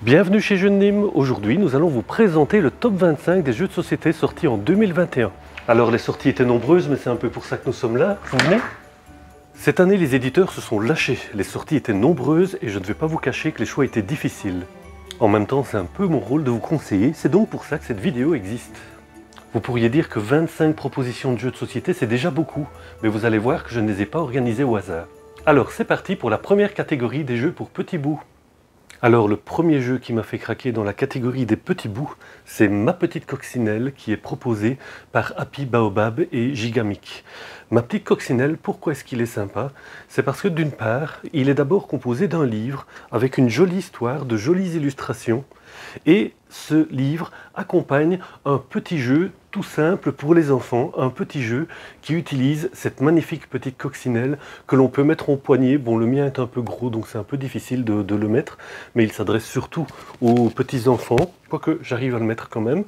Bienvenue chez Jeux de Nîmes. Aujourd'hui, nous allons vous présenter le top 25 des jeux de société sortis en 2021. Alors, les sorties étaient nombreuses, mais c'est un peu pour ça que nous sommes là. Vous venez ? Cette année, les éditeurs se sont lâchés. Les sorties étaient nombreuses et je ne vais pas vous cacher que les choix étaient difficiles. En même temps, c'est un peu mon rôle de vous conseiller. C'est donc pour ça que cette vidéo existe. Vous pourriez dire que 25 propositions de jeux de société, c'est déjà beaucoup. Mais vous allez voir que je ne les ai pas organisées au hasard. Alors, c'est parti pour la première catégorie des jeux pour petits bouts. Alors le premier jeu qui m'a fait craquer dans la catégorie des petits bouts, c'est Ma Petite Coccinelle qui est proposé par Happy Baobab et Gigamic. Ma Petite Coccinelle, pourquoi est-ce qu'il est sympa? C'est parce que d'une part, il est d'abord composé d'un livre avec une jolie histoire, de jolies illustrations. Et ce livre accompagne un petit jeu tout simple pour les enfants, un petit jeu qui utilise cette magnifique petite coccinelle que l'on peut mettre en poignet. Bon, le mien est un peu gros, donc c'est un peu difficile de le mettre, mais il s'adresse surtout aux petits enfants, quoique j'arrive à le mettre quand même.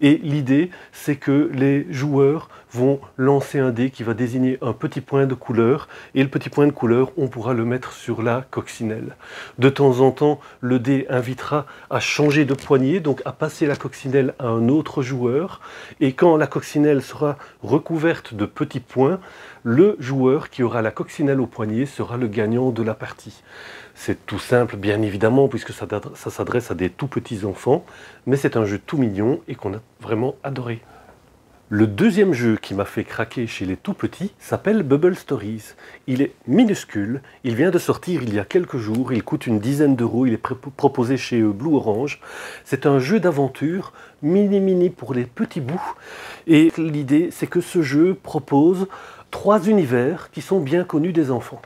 Et l'idée, c'est que les joueurs vont lancer un dé qui va désigner un petit point de couleur, et le petit point de couleur, on pourra le mettre sur la coccinelle. De temps en temps, le dé invitera à changer de poignet, donc à passer la coccinelle à un autre joueur, et quand la coccinelle sera recouverte de petits points, le joueur qui aura la coccinelle au poignet sera le gagnant de la partie. C'est tout simple, bien évidemment, puisque ça s'adresse à des tout petits enfants, mais c'est un jeu tout mignon et qu'on a vraiment adoré. Le deuxième jeu qui m'a fait craquer chez les tout petits s'appelle Bubble Stories. Il est minuscule, il vient de sortir il y a quelques jours, il coûte une dizaine d'euros, il est proposé chez Blue Orange. C'est un jeu d'aventure mini pour les petits bouts. Et l'idée, c'est que ce jeu propose 3 univers qui sont bien connus des enfants.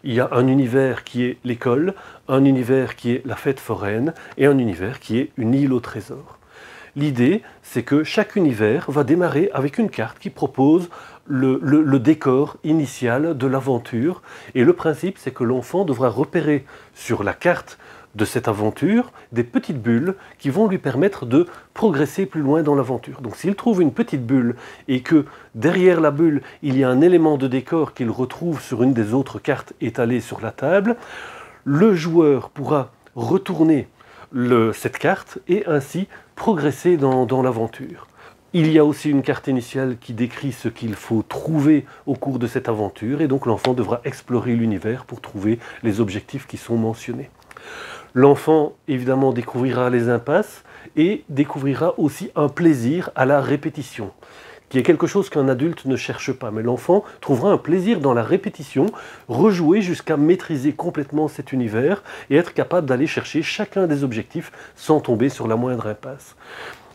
Il y a un univers qui est l'école, un univers qui est la fête foraine et un univers qui est une île au trésor. L'idée, c'est que chaque univers va démarrer avec une carte qui propose le décor initial de l'aventure. Et le principe, c'est que l'enfant devra repérer sur la carte de cette aventure des petites bulles qui vont lui permettre de progresser plus loin dans l'aventure. Donc s'il trouve une petite bulle et que derrière la bulle, il y a un élément de décor qu'il retrouve sur une des autres cartes étalées sur la table, le joueur pourra retourner cette carte et ainsi progresser dans l'aventure. Il y a aussi une carte initiale qui décrit ce qu'il faut trouver au cours de cette aventure et donc l'enfant devra explorer l'univers pour trouver les objectifs qui sont mentionnés. L'enfant évidemment découvrira les impasses et découvrira aussi un plaisir à la répétition, qui est quelque chose qu'un adulte ne cherche pas. Mais l'enfant trouvera un plaisir dans la répétition, rejouer jusqu'à maîtriser complètement cet univers et être capable d'aller chercher chacun des objectifs sans tomber sur la moindre impasse.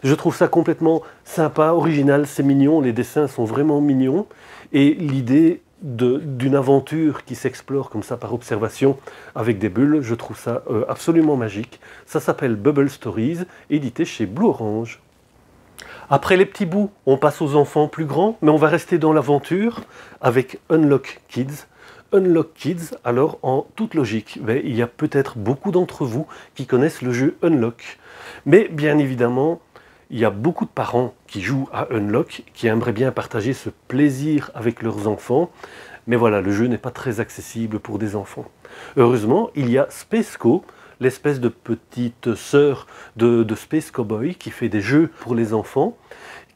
Je trouve ça complètement sympa, original, c'est mignon, les dessins sont vraiment mignons. Et l'idée d'une aventure qui s'explore comme ça par observation avec des bulles, je trouve ça absolument magique. Ça s'appelle Bubble Stories, édité chez Blue Orange. Après les petits bouts, on passe aux enfants plus grands, mais on va rester dans l'aventure avec Unlock Kids. Unlock Kids, alors en toute logique, il y a peut-être beaucoup d'entre vous qui connaissent le jeu Unlock. Mais bien évidemment, il y a beaucoup de parents qui jouent à Unlock, qui aimeraient bien partager ce plaisir avec leurs enfants. Mais voilà, le jeu n'est pas très accessible pour des enfants. Heureusement, il y a Spaceco, l'espèce de petite sœur de Space Cowboy qui fait des jeux pour les enfants,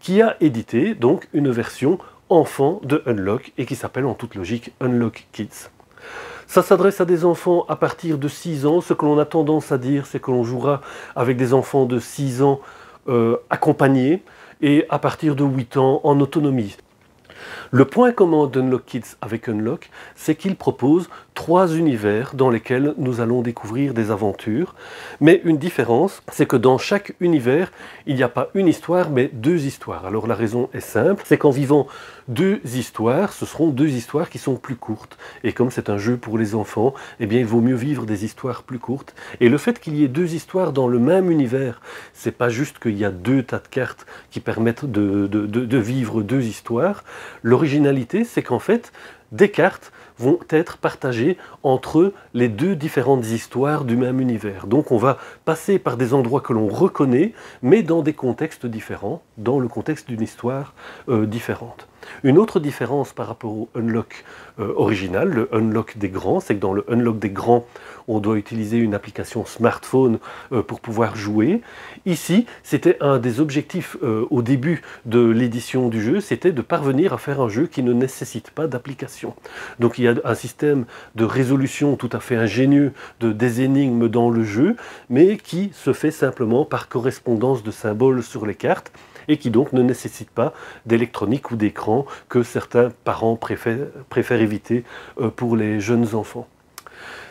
qui a édité donc une version enfant de Unlock et qui s'appelle en toute logique Unlock Kids. Ça s'adresse à des enfants à partir de 6 ans. Ce que l'on a tendance à dire, c'est que l'on jouera avec des enfants de 6 ans accompagnés et à partir de 8 ans en autonomie. Le point commun d'Unlock Kids avec Unlock, c'est qu'il propose 3 univers dans lesquels nous allons découvrir des aventures. Mais une différence, c'est que dans chaque univers, il n'y a pas une histoire, mais 2 histoires. Alors la raison est simple, c'est qu'en vivant 2 histoires, ce seront 2 histoires qui sont plus courtes. Et comme c'est un jeu pour les enfants, eh bien il vaut mieux vivre des histoires plus courtes. Et le fait qu'il y ait 2 histoires dans le même univers, c'est pas juste qu'il y a 2 tas de cartes qui permettent de vivre 2 histoires. L'originalité, c'est qu'en fait, des cartes vont être partagées entre les 2 différentes histoires du même univers. Donc on va passer par des endroits que l'on reconnaît, mais dans des contextes différents, dans le contexte d'une histoire différente. Une autre différence par rapport au Unlock original, le Unlock des grands, c'est que dans le Unlock des grands, on doit utiliser une application smartphone pour pouvoir jouer. Ici, c'était un des objectifs au début de l'édition du jeu, c'était de parvenir à faire un jeu qui ne nécessite pas d'application. Donc il y a un système de résolution tout à fait ingénieux des énigmes dans le jeu, mais qui se fait simplement par correspondance de symboles sur les cartes, et qui donc ne nécessite pas d'électronique ou d'écran que certains parents préfèrent éviter pour les jeunes enfants.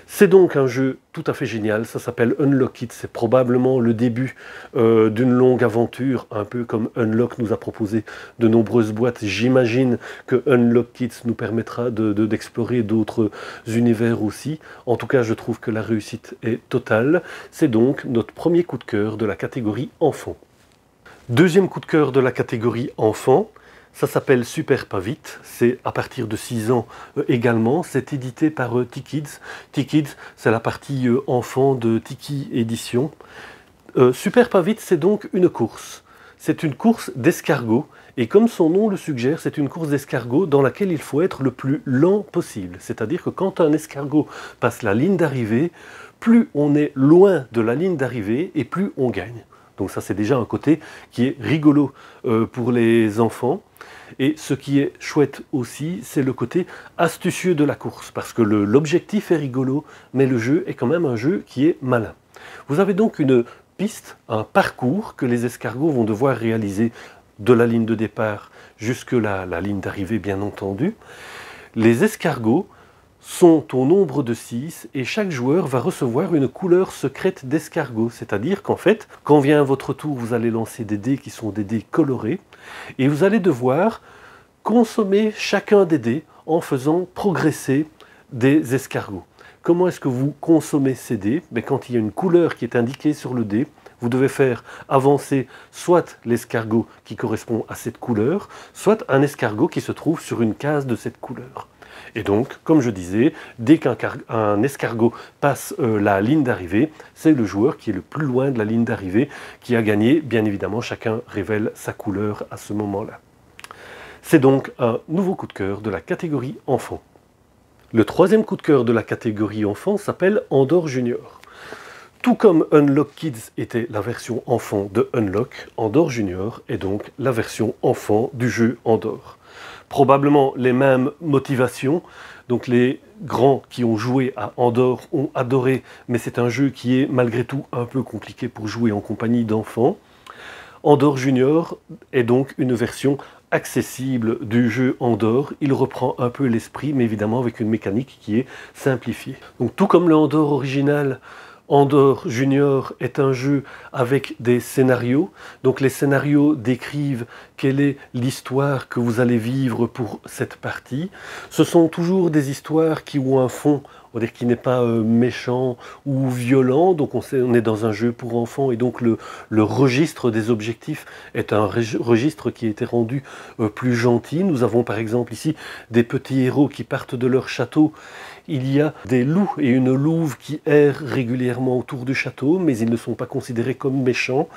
C'est donc un jeu tout à fait génial, ça s'appelle Unlock It, c'est probablement le début d'une longue aventure, un peu comme Unlock nous a proposé de nombreuses boîtes. J'imagine que Unlock It nous permettra d'explorer d'autres univers aussi. En tout cas, je trouve que la réussite est totale. C'est donc notre premier coup de cœur de la catégorie enfant. Deuxième coup de cœur de la catégorie enfant, ça s'appelle Super Pas Vite, c'est à partir de 6 ans également, c'est édité par T-Kids. T-Kids, c'est la partie enfant de Tiki Édition. Super Pas Vite, c'est donc une course. C'est une course d'escargot, et comme son nom le suggère, c'est une course d'escargot dans laquelle il faut être le plus lent possible. C'est-à-dire que quand un escargot passe la ligne d'arrivée, plus on est loin de la ligne d'arrivée et plus on gagne. Donc ça, c'est déjà un côté qui est rigolo pour les enfants. Et ce qui est chouette aussi, c'est le côté astucieux de la course, parce que l'objectif est rigolo, mais le jeu est quand même un jeu qui est malin. Vous avez donc une piste, un parcours que les escargots vont devoir réaliser de la ligne de départ jusque la ligne d'arrivée, bien entendu. Les escargots sont au nombre de 6 et chaque joueur va recevoir une couleur secrète d'escargot. C'est-à-dire qu'en fait, quand vient votre tour, vous allez lancer des dés qui sont des dés colorés et vous allez devoir consommer chacun des dés en faisant progresser des escargots. Comment est-ce que vous consommez ces dés? Quand il y a une couleur qui est indiquée sur le dé, vous devez faire avancer soit l'escargot qui correspond à cette couleur, soit un escargot qui se trouve sur une case de cette couleur. Et donc, comme je disais, dès qu'un escargot passe la ligne d'arrivée, c'est le joueur qui est le plus loin de la ligne d'arrivée qui a gagné. Bien évidemment, chacun révèle sa couleur à ce moment-là. C'est donc un nouveau coup de cœur de la catégorie enfant. Le troisième coup de cœur de la catégorie enfant s'appelle Andor Junior. Tout comme Unlock Kids était la version enfant de Unlock, Andor Junior est donc la version enfant du jeu Andor. Probablement les mêmes motivations, donc les grands qui ont joué à Andor ont adoré, mais c'est un jeu qui est malgré tout un peu compliqué pour jouer en compagnie d'enfants. Andor Junior est donc une version accessible du jeu Andor. Il reprend un peu l'esprit, mais évidemment avec une mécanique qui est simplifiée. Donc tout comme le Andor original, Andor Junior est un jeu avec des scénarios. Donc les scénarios décrivent quelle est l'histoire que vous allez vivre pour cette partie. Ce sont toujours des histoires qui ont un fond, on va dire qui n'est pas méchant ou violent. Donc on est dans un jeu pour enfants et donc le registre des objectifs est un registre qui a été rendu plus gentil. Nous avons par exemple ici des petits héros qui partent de leur château. Il y a des loups et une louve qui errent régulièrement autour du château, mais ils ne sont pas considérés comme méchants.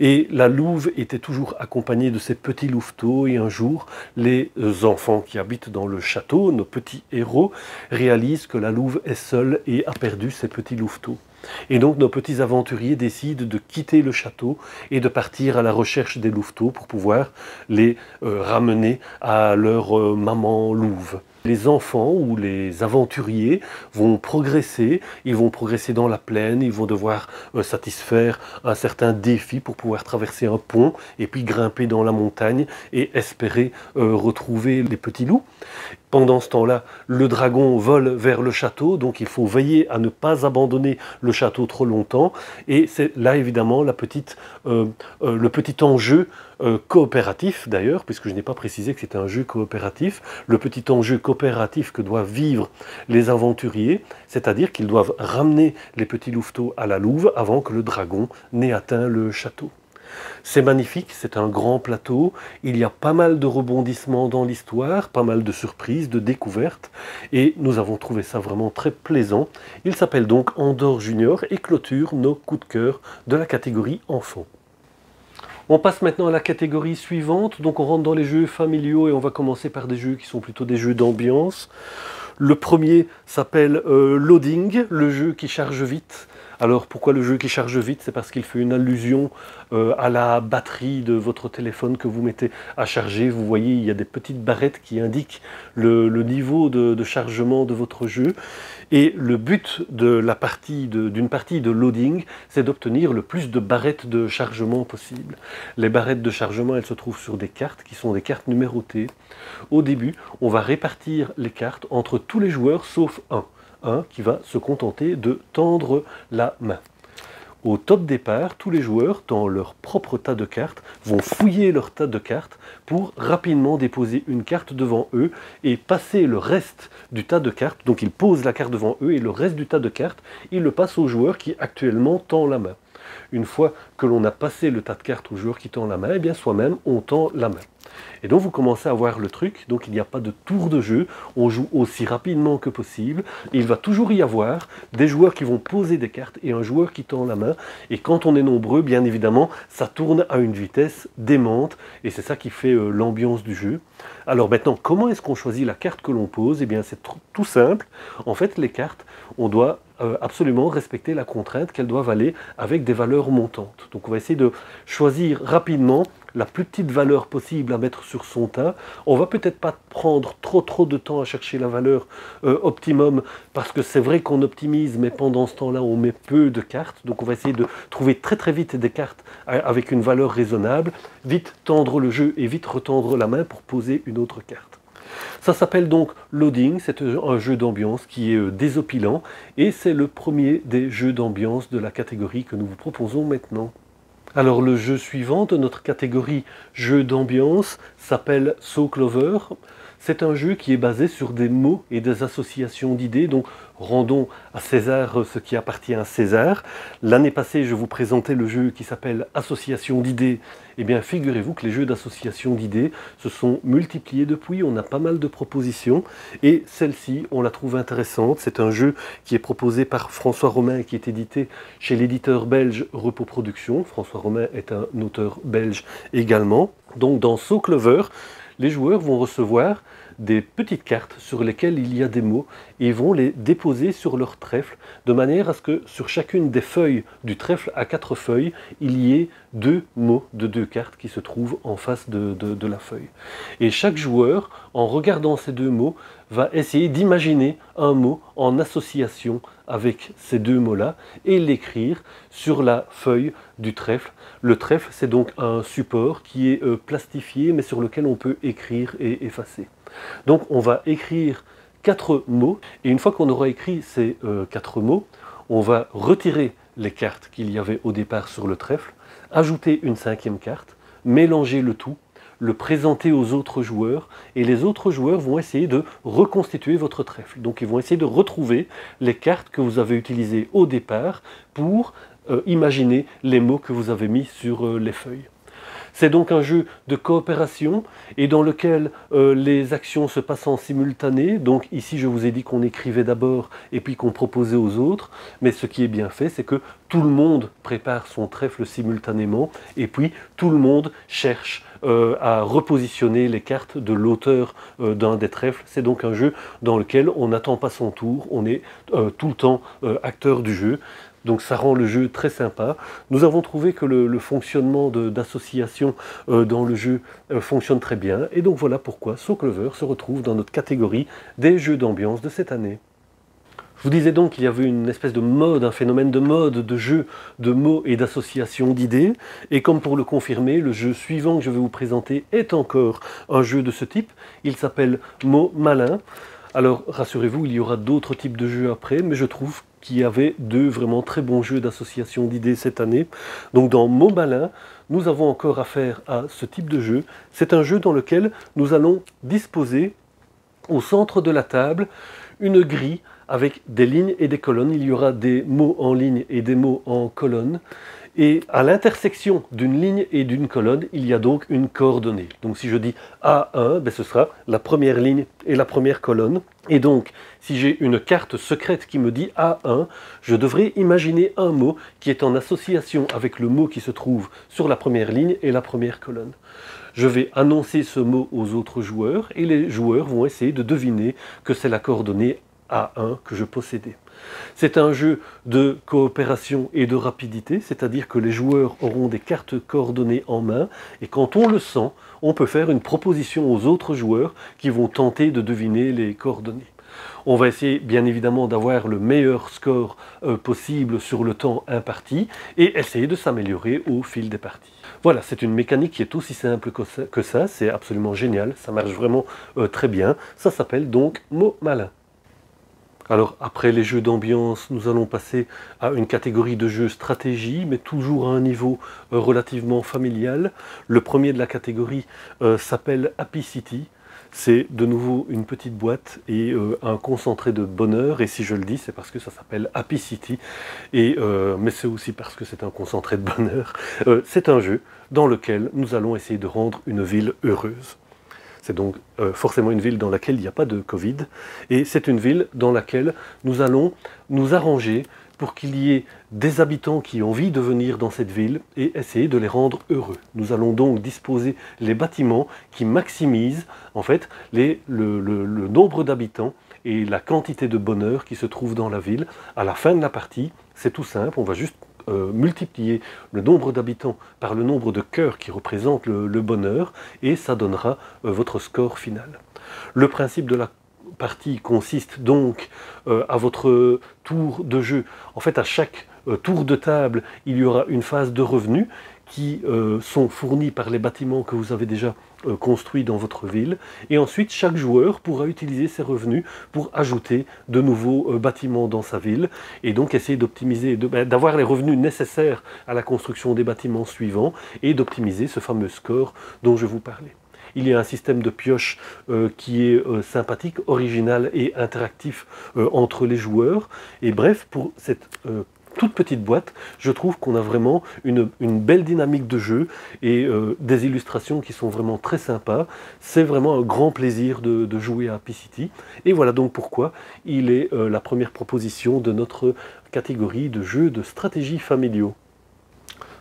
Et la louve était toujours accompagnée de ses petits louveteaux. Et un jour, les enfants qui habitent dans le château, nos petits héros, réalisent que la louve est seule et a perdu ses petits louveteaux. Et donc nos petits aventuriers décident de quitter le château et de partir à la recherche des louveteaux pour pouvoir les ramener à leur maman louve. Les enfants ou les aventuriers vont progresser, ils vont progresser dans la plaine, ils vont devoir satisfaire un certain défi pour pouvoir traverser un pont et puis grimper dans la montagne et espérer retrouver les petits loups. Pendant ce temps-là, le dragon vole vers le château, donc il faut veiller à ne pas abandonner le château trop longtemps. Et c'est là évidemment le petit enjeu coopératif d'ailleurs, puisque je n'ai pas précisé que c'était un jeu coopératif, le petit enjeu coopératif que doivent vivre les aventuriers, c'est-à-dire qu'ils doivent ramener les petits louveteaux à la louve avant que le dragon n'ait atteint le château. C'est magnifique, c'est un grand plateau, il y a pas mal de rebondissements dans l'histoire, pas mal de surprises, de découvertes, et nous avons trouvé ça vraiment très plaisant. Il s'appelle donc Andor Junior et clôture nos coups de cœur de la catégorie enfant. On passe maintenant à la catégorie suivante, donc on rentre dans les jeux familiaux et on va commencer par des jeux qui sont plutôt des jeux d'ambiance. Le premier s'appelle Loading, le jeu qui charge vite. Alors pourquoi le jeu qui charge vite? C'est parce qu'il fait une allusion à la batterie de votre téléphone que vous mettez à charger. Vous voyez, il y a des petites barrettes qui indiquent le niveau de chargement de votre jeu. Et le but d'une partie de loading, c'est d'obtenir le plus de barrettes de chargement possible. Les barrettes de chargement, elles se trouvent sur des cartes qui sont des cartes numérotées. Au début, on va répartir les cartes entre tous les joueurs sauf un qui va se contenter de tendre la main. Au top départ, tous les joueurs, dans leur propre tas de cartes, vont fouiller leur tas de cartes pour rapidement déposer une carte devant eux et passer le reste du tas de cartes. Donc ils posent la carte devant eux et le reste du tas de cartes, ils le passent au joueur qui actuellement tend la main. Une fois que l'on a passé le tas de cartes au joueur qui tend la main, eh bien soi-même on tend la main. Et donc vous commencez à voir le truc, donc il n'y a pas de tour de jeu, on joue aussi rapidement que possible, et il va toujours y avoir des joueurs qui vont poser des cartes et un joueur qui tend la main, et quand on est nombreux, bien évidemment, ça tourne à une vitesse démente, et c'est ça qui fait l'ambiance du jeu. Alors maintenant, comment est-ce qu'on choisit la carte que l'on pose? Eh bien c'est tout simple, en fait les cartes, on doit absolument respecter la contrainte qu'elles doivent aller avec des valeurs montantes. Donc on va essayer de choisir rapidement la plus petite valeur possible à mettre sur son tas. On va peut-être pas prendre trop de temps à chercher la valeur optimum, parce que c'est vrai qu'on optimise, mais pendant ce temps-là, on met peu de cartes. Donc on va essayer de trouver très vite des cartes avec une valeur raisonnable, vite tendre le jeu et vite retendre la main pour poser une autre carte. Ça s'appelle donc Loading, c'est un jeu d'ambiance qui est désopilant et c'est le premier des jeux d'ambiance de la catégorie que nous vous proposons maintenant. Alors le jeu suivant de notre catégorie jeu d'ambiance s'appelle So Clover. C'est un jeu qui est basé sur des mots et des associations d'idées, donc rendons à César ce qui appartient à César. L'année passée, je vous présentais le jeu qui s'appelle Association d'idées. Eh bien, figurez-vous que les jeux d'association d'idées se sont multipliés depuis, on a pas mal de propositions, et celle-ci, on la trouve intéressante. C'est un jeu qui est proposé par François Romain et qui est édité chez l'éditeur belge Repos Productions. François Romain est un auteur belge également. Donc dans So Clover, les joueurs vont recevoir des petites cartes sur lesquelles il y a des mots et ils vont les déposer sur leur trèfle de manière à ce que sur chacune des feuilles du trèfle à 4 feuilles, il y ait 2 mots de 2 cartes qui se trouvent en face de la feuille. Et chaque joueur, en regardant ces 2 mots, va essayer d'imaginer un mot en association avec ces 2 mots-là et l'écrire sur la feuille du trèfle. Le trèfle, c'est donc un support qui est plastifié mais sur lequel on peut écrire et effacer. Donc on va écrire 4 mots et une fois qu'on aura écrit ces 4 mots, on va retirer les cartes qu'il y avait au départ sur le trèfle, ajouter une 5e carte, mélanger le tout, le présenter aux autres joueurs et les autres joueurs vont essayer de reconstituer votre trèfle. Donc ils vont essayer de retrouver les cartes que vous avez utilisées au départ pour imaginer les mots que vous avez mis sur les feuilles. C'est donc un jeu de coopération et dans lequel les actions se passent en simultané. Donc ici je vous ai dit qu'on écrivait d'abord et puis qu'on proposait aux autres. Mais ce qui est bien fait, c'est que tout le monde prépare son trèfle simultanément et puis tout le monde cherche à repositionner les cartes de l'auteur d'un des trèfles. C'est donc un jeu dans lequel on n'attend pas son tour, on est tout le temps acteur du jeu. Donc ça rend le jeu très sympa. Nous avons trouvé que le fonctionnement d'association dans le jeu fonctionne très bien. Et donc voilà pourquoi So Clover se retrouve dans notre catégorie des jeux d'ambiance de cette année. Je vous disais donc qu'il y avait une espèce de mode, un phénomène de mode, de jeu de mots et d'association d'idées. Et comme pour le confirmer, le jeu suivant que je vais vous présenter est encore un jeu de ce type. Il s'appelle Mots Malins. Alors rassurez-vous, il y aura d'autres types de jeux après, mais je trouve qu'il y avait 2 vraiment très bons jeux d'association d'idées cette année. Donc dans Mots Malins, nous avons encore affaire à ce type de jeu. C'est un jeu dans lequel nous allons disposer au centre de la table une grille avec des lignes et des colonnes. Il y aura des mots en ligne et des mots en colonne. Et à l'intersection d'une ligne et d'une colonne, il y a donc une coordonnée. Donc si je dis A1, ben ce sera la première ligne et la première colonne. Et donc, si j'ai une carte secrète qui me dit A1, je devrais imaginer un mot qui est en association avec le mot qui se trouve sur la première ligne et la première colonne. Je vais annoncer ce mot aux autres joueurs et les joueurs vont essayer de deviner que c'est la coordonnée A1 que je possédais. C'est un jeu de coopération et de rapidité, c'est-à-dire que les joueurs auront des cartes coordonnées en main et quand on le sent, on peut faire une proposition aux autres joueurs qui vont tenter de deviner les coordonnées. On va essayer bien évidemment d'avoir le meilleur score possible sur le temps imparti et essayer de s'améliorer au fil des parties. Voilà, c'est une mécanique qui est aussi simple que ça, c'est absolument génial, ça marche vraiment très bien. Ça s'appelle donc Mots Malins. Alors après les jeux d'ambiance, nous allons passer à une catégorie de jeux stratégie, mais toujours à un niveau relativement familial. Le premier de la catégorie s'appelle Happy City. C'est de nouveau une petite boîte et un concentré de bonheur. Et si je le dis, c'est parce que ça s'appelle Happy City. Mais c'est aussi parce que c'est un concentré de bonheur. C'est un jeu dans lequel nous allons essayer de rendre une ville heureuse. C'est donc forcément une ville dans laquelle il n'y a pas de Covid. Et c'est une ville dans laquelle nous allons nous arranger pour qu'il y ait des habitants qui ont envie de venir dans cette ville et essayer de les rendre heureux. Nous allons donc disposer les bâtiments qui maximisent en fait le nombre d'habitants et la quantité de bonheur qui se trouve dans la ville. À la fin de la partie, c'est tout simple, on va juste multiplier le nombre d'habitants par le nombre de cœurs qui représentent le bonheur et ça donnera votre score final. Le principe de la partie consiste donc à votre tour de jeu. En fait, à chaque tour de table, il y aura une phase de revenus qui sont fournis par les bâtiments que vous avez déjà construits dans votre ville. Et ensuite, chaque joueur pourra utiliser ces revenus pour ajouter de nouveaux bâtiments dans sa ville et donc essayer d'optimiser, d'avoir les revenus nécessaires à la construction des bâtiments suivants et d'optimiser ce fameux score dont je vous parlais. Il y a un système de pioche qui est sympathique, original et interactif entre les joueurs. Et bref, pour cette toute petite boîte, je trouve qu'on a vraiment une belle dynamique de jeu et des illustrations qui sont vraiment très sympas. C'est vraiment un grand plaisir de jouer à Happy City. Et voilà donc pourquoi il est la première proposition de notre catégorie de jeux de stratégie familiaux.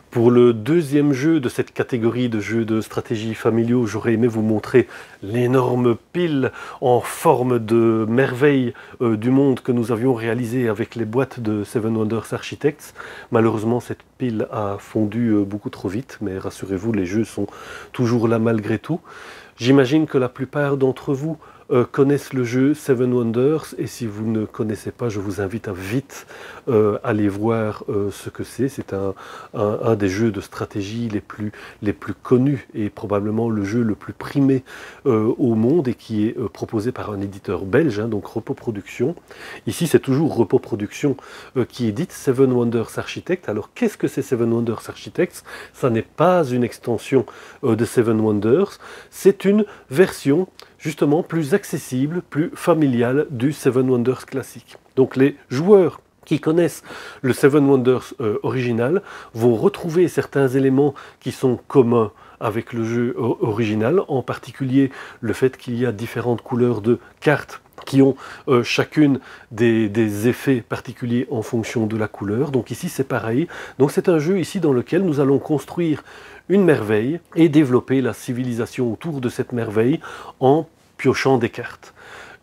Pour le deuxième jeu de cette catégorie de jeux de stratégie familiaux, j'aurais aimé vous montrer l'énorme pile en forme de merveille du monde que nous avions réalisé avec les boîtes de Seven Wonders Architects. Malheureusement, cette pile a fondu beaucoup trop vite, mais rassurez-vous, les jeux sont toujours là malgré tout. J'imagine que la plupart d'entre vous connaissent le jeu Seven Wonders et si vous ne connaissez pas, je vous invite à vite aller voir ce que c'est. C'est un des jeux de stratégie les plus connus et probablement le jeu le plus primé au monde et qui est proposé par un éditeur belge, donc Repos Productions. Ici, c'est toujours Repos Productions qui édite Seven Wonders Architects. Alors, qu'est-ce que c'est Seven Wonders Architects? Ça n'est pas une extension de Seven Wonders, c'est une version justement plus accessible, plus familiale du Seven Wonders classique. Donc les joueurs qui connaissent le Seven Wonders original vont retrouver certains éléments qui sont communs avec le jeu original, en particulier le fait qu'il y a différentes couleurs de cartes qui ont chacune des effets particuliers en fonction de la couleur. Donc ici c'est pareil. Donc c'est un jeu ici dans lequel nous allons construire une merveille et développer la civilisation autour de cette merveille en piochant des cartes.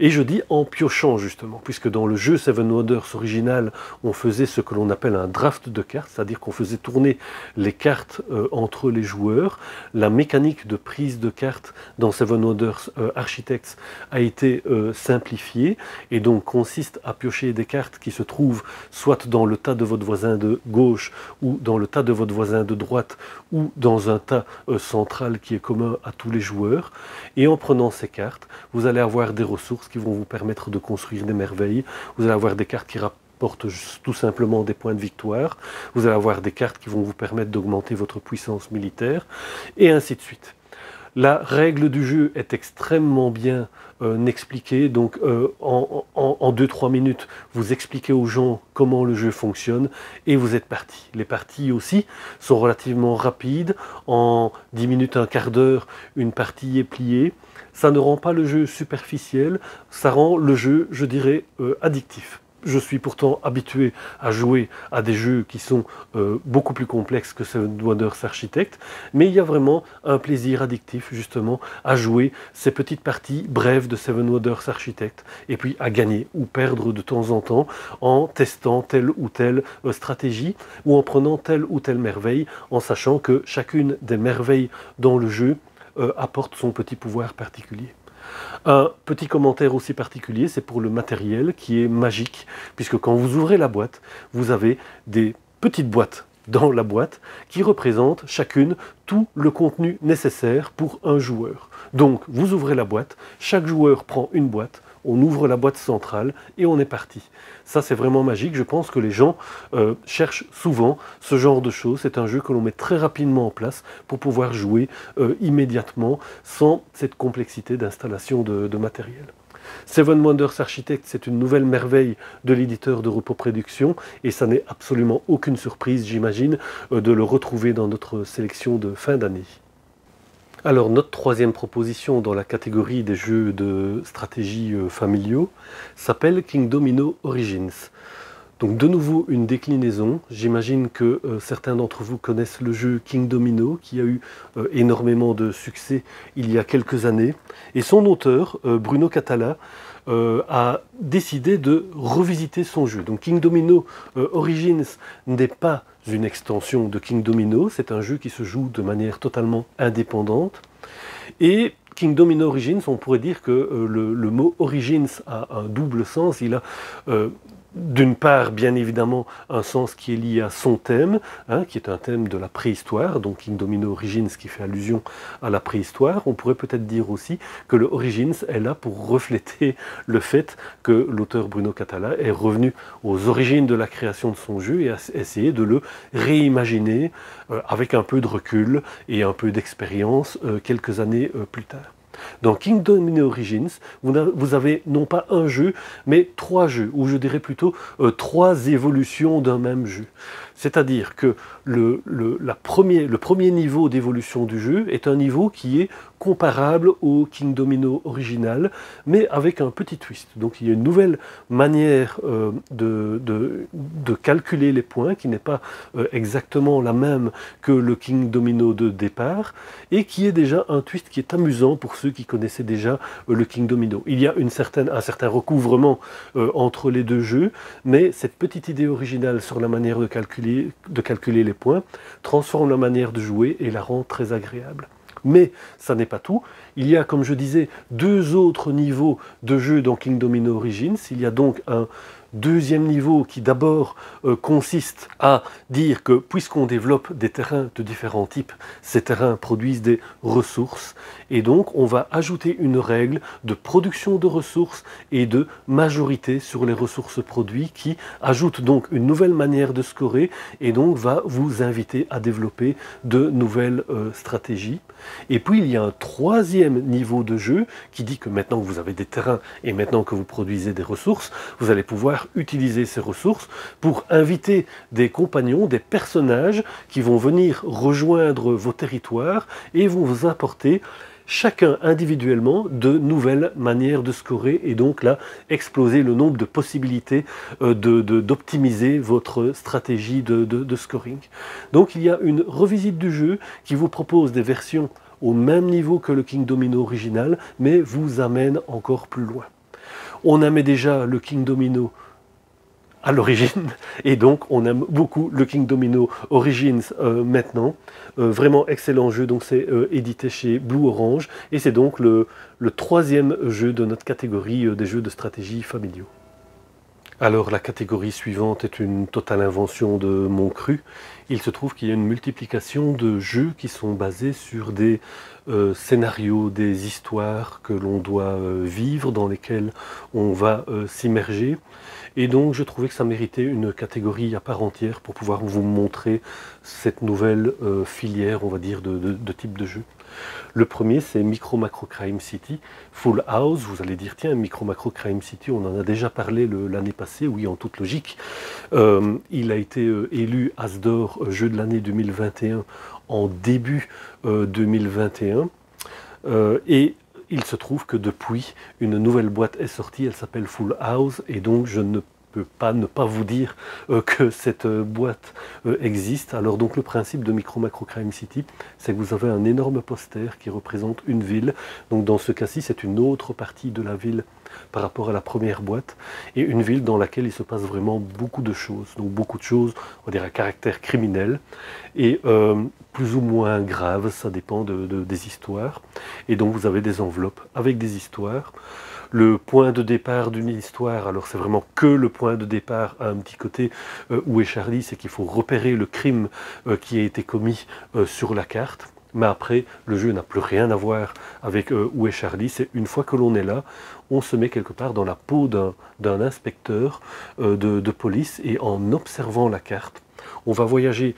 Et je dis en piochant justement, puisque dans le jeu Seven Wonders original, on faisait ce que l'on appelle un draft de cartes, c'est-à-dire qu'on faisait tourner les cartes entre les joueurs. La mécanique de prise de cartes dans Seven Wonders Architects a été simplifiée et donc consiste à piocher des cartes qui se trouvent soit dans le tas de votre voisin de gauche ou dans le tas de votre voisin de droite ou dans un tas central qui est commun à tous les joueurs. Et en prenant ces cartes, vous allez avoir des ressources qui vont vous permettre de construire des merveilles. Vous allez avoir des cartes qui rapportent tout simplement des points de victoire. Vous allez avoir des cartes qui vont vous permettre d'augmenter votre puissance militaire, et ainsi de suite. La règle du jeu est extrêmement bien expliquée, donc en 2-3 minutes, vous expliquez aux gens comment le jeu fonctionne et vous êtes parti. Les parties aussi sont relativement rapides, en 10 minutes, un quart d'heure, une partie est pliée. Ça ne rend pas le jeu superficiel, ça rend le jeu, je dirais, addictif. Je suis pourtant habitué à jouer à des jeux qui sont beaucoup plus complexes que Seven Wonders Architect, mais il y a vraiment un plaisir addictif justement à jouer ces petites parties brèves de Seven Wonders Architect et puis à gagner ou perdre de temps en temps en testant telle ou telle stratégie ou en prenant telle ou telle merveille en sachant que chacune des merveilles dans le jeu apporte son petit pouvoir particulier. Un petit commentaire aussi particulier, c'est pour le matériel qui est magique, puisque quand vous ouvrez la boîte, vous avez des petites boîtes dans la boîte qui représentent chacune tout le contenu nécessaire pour un joueur. Donc vous ouvrez la boîte, chaque joueur prend une boîte, on ouvre la boîte centrale et on est parti. Ça c'est vraiment magique, je pense que les gens cherchent souvent ce genre de choses. C'est un jeu que l'on met très rapidement en place pour pouvoir jouer immédiatement sans cette complexité d'installation de matériel. Seven Wonders Architect, c'est une nouvelle merveille de l'éditeur de Repos Productions et ça n'est absolument aucune surprise, j'imagine, de le retrouver dans notre sélection de fin d'année. Alors notre troisième proposition dans la catégorie des jeux de stratégie familiaux s'appelle King Domino Origins. Donc de nouveau une déclinaison, j'imagine que certains d'entre vous connaissent le jeu King Domino qui a eu énormément de succès il y a quelques années et son auteur, Bruno Cathala, a décidé de revisiter son jeu. Donc King Domino Origins n'est pas une extension de King Domino, c'est un jeu qui se joue de manière totalement indépendante. Et King Domino Origins, on pourrait dire que le mot Origins a un double sens. Il a d'une part, bien évidemment, un sens qui est lié à son thème, qui est un thème de la préhistoire, donc King Domino Origins qui fait allusion à la préhistoire. On pourrait peut-être dire aussi que le Origins est là pour refléter le fait que l'auteur Bruno Cathala est revenu aux origines de la création de son jeu et a essayé de le réimaginer avec un peu de recul et un peu d'expérience quelques années plus tard. Dans King Domino Origins, vous avez non pas un jeu, mais 3 jeux, ou je dirais plutôt 3 évolutions d'un même jeu. C'est-à-dire que le premier niveau d'évolution du jeu est un niveau qui est comparable au King Domino original, mais avec un petit twist. Donc il y a une nouvelle manière de calculer les points, qui n'est pas exactement la même que le King Domino de départ, et qui est déjà un twist qui est amusant pour ceux qui connaissaient déjà le King Domino. Il y a un certain recouvrement entre les deux jeux, mais cette petite idée originale sur la manière de calculer les points transforme la manière de jouer et la rend très agréable. Mais ça n'est pas tout. Il y a, comme je disais, 2 autres niveaux de jeu dans King Domino Origins. Il y a donc un deuxième niveau qui d'abord consiste à dire que puisqu'on développe des terrains de différents types, ces terrains produisent des ressources et donc on va ajouter une règle de production de ressources et de majorité sur les ressources produites qui ajoute donc une nouvelle manière de scorer et donc va vous inviter à développer de nouvelles stratégies. Et puis il y a un troisième niveau de jeu qui dit que maintenant que vous avez des terrains et maintenant que vous produisez des ressources, vous allez pouvoir utiliser ces ressources pour inviter des compagnons, des personnages qui vont venir rejoindre vos territoires et vont vous apporter chacun individuellement de nouvelles manières de scorer et donc là exploser le nombre de possibilités d'optimiser votre stratégie de scoring. Donc il y a une revisite du jeu qui vous propose des versions au même niveau que le King Domino original mais vous amène encore plus loin. On aimait déjà le King Domino à l'origine et donc on aime beaucoup le King Domino Origins maintenant. Vraiment excellent jeu, donc c'est édité chez Blue Orange et c'est donc le troisième jeu de notre catégorie des jeux de stratégie familiaux. Alors la catégorie suivante est une totale invention de mon cru. Il se trouve qu'il y a une multiplication de jeux qui sont basés sur des scénarios, des histoires que l'on doit vivre, dans lesquelles on va s'immerger. Et donc je trouvais que ça méritait une catégorie à part entière pour pouvoir vous montrer cette nouvelle filière, on va dire, de type de jeu. Le premier, c'est Micro Macro Crime City Full House. Vous allez dire, tiens, Micro Macro Crime City, on en a déjà parlé l'année passée, oui, en toute logique. Il a été élu As d'or jeu de l'année 2021 en début 2021. Et il se trouve que depuis, une nouvelle boîte est sortie, elle s'appelle Full House, et donc je ne peux pas ne pas vous dire que cette boîte existe. Alors donc le principe de Micro Macro Crime City, c'est que vous avez un énorme poster qui représente une ville. Donc dans ce cas-ci, c'est une autre partie de la ville par rapport à la première boîte, et une ville dans laquelle il se passe vraiment beaucoup de choses. Donc beaucoup de choses, on va dire à caractère criminel, et plus ou moins graves, ça dépend des histoires. Et donc vous avez des enveloppes avec des histoires. Le point de départ d'une histoire, alors c'est vraiment que le point de départ à un petit côté où est Charlie, c'est qu'il faut repérer le crime qui a été commis sur la carte. Mais après, le jeu n'a plus rien à voir avec où est Charlie. C'est une fois que l'on est là, on se met quelque part dans la peau d'un inspecteur de police, et en observant la carte, on va voyager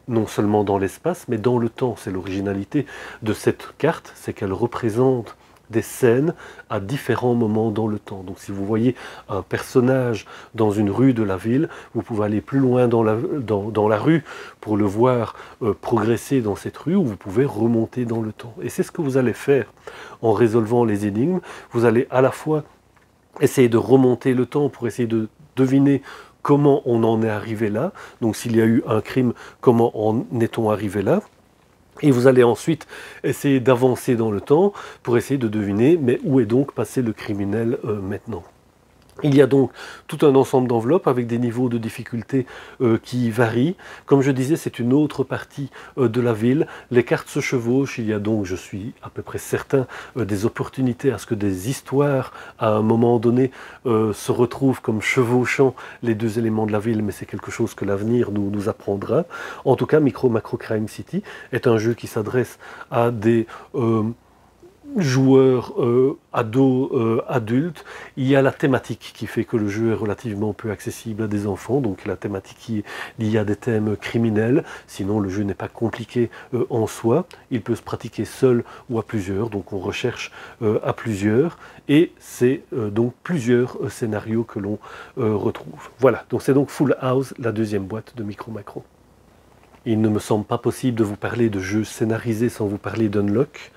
non seulement dans l'espace, mais dans le temps. C'est l'originalité de cette carte, c'est qu'elle représente des scènes à différents moments dans le temps. Donc si vous voyez un personnage dans une rue de la ville, vous pouvez aller plus loin dans la rue pour le voir progresser dans cette rue, ou vous pouvez remonter dans le temps. Et c'est ce que vous allez faire en résolvant les énigmes. Vous allez à la fois essayer de remonter le temps pour essayer de deviner comment on en est arrivé là. Donc s'il y a eu un crime, comment en est-on arrivé là? Et vous allez ensuite essayer d'avancer dans le temps pour essayer de deviner, mais où est donc passé le criminel maintenant? Il y a donc tout un ensemble d'enveloppes avec des niveaux de difficulté qui varient. Comme je disais, c'est une autre partie de la ville. Les cartes se chevauchent. Il y a donc, je suis à peu près certain, des opportunités à ce que des histoires, à un moment donné, se retrouvent comme chevauchant les deux éléments de la ville, mais c'est quelque chose que l'avenir nous apprendra. En tout cas, Micro Macro Crime City est un jeu qui s'adresse à des joueurs ados, adultes. Il y a la thématique qui fait que le jeu est relativement peu accessible à des enfants, donc la thématique qui est liée à des thèmes criminels. Sinon le jeu n'est pas compliqué en soi, il peut se pratiquer seul ou à plusieurs, donc on recherche à plusieurs, et c'est donc plusieurs scénarios que l'on retrouve. Voilà, donc c'est donc Full House, la deuxième boîte de Micro Macro. Il ne me semble pas possible de vous parler de jeux scénarisés sans vous parler d'Unlock.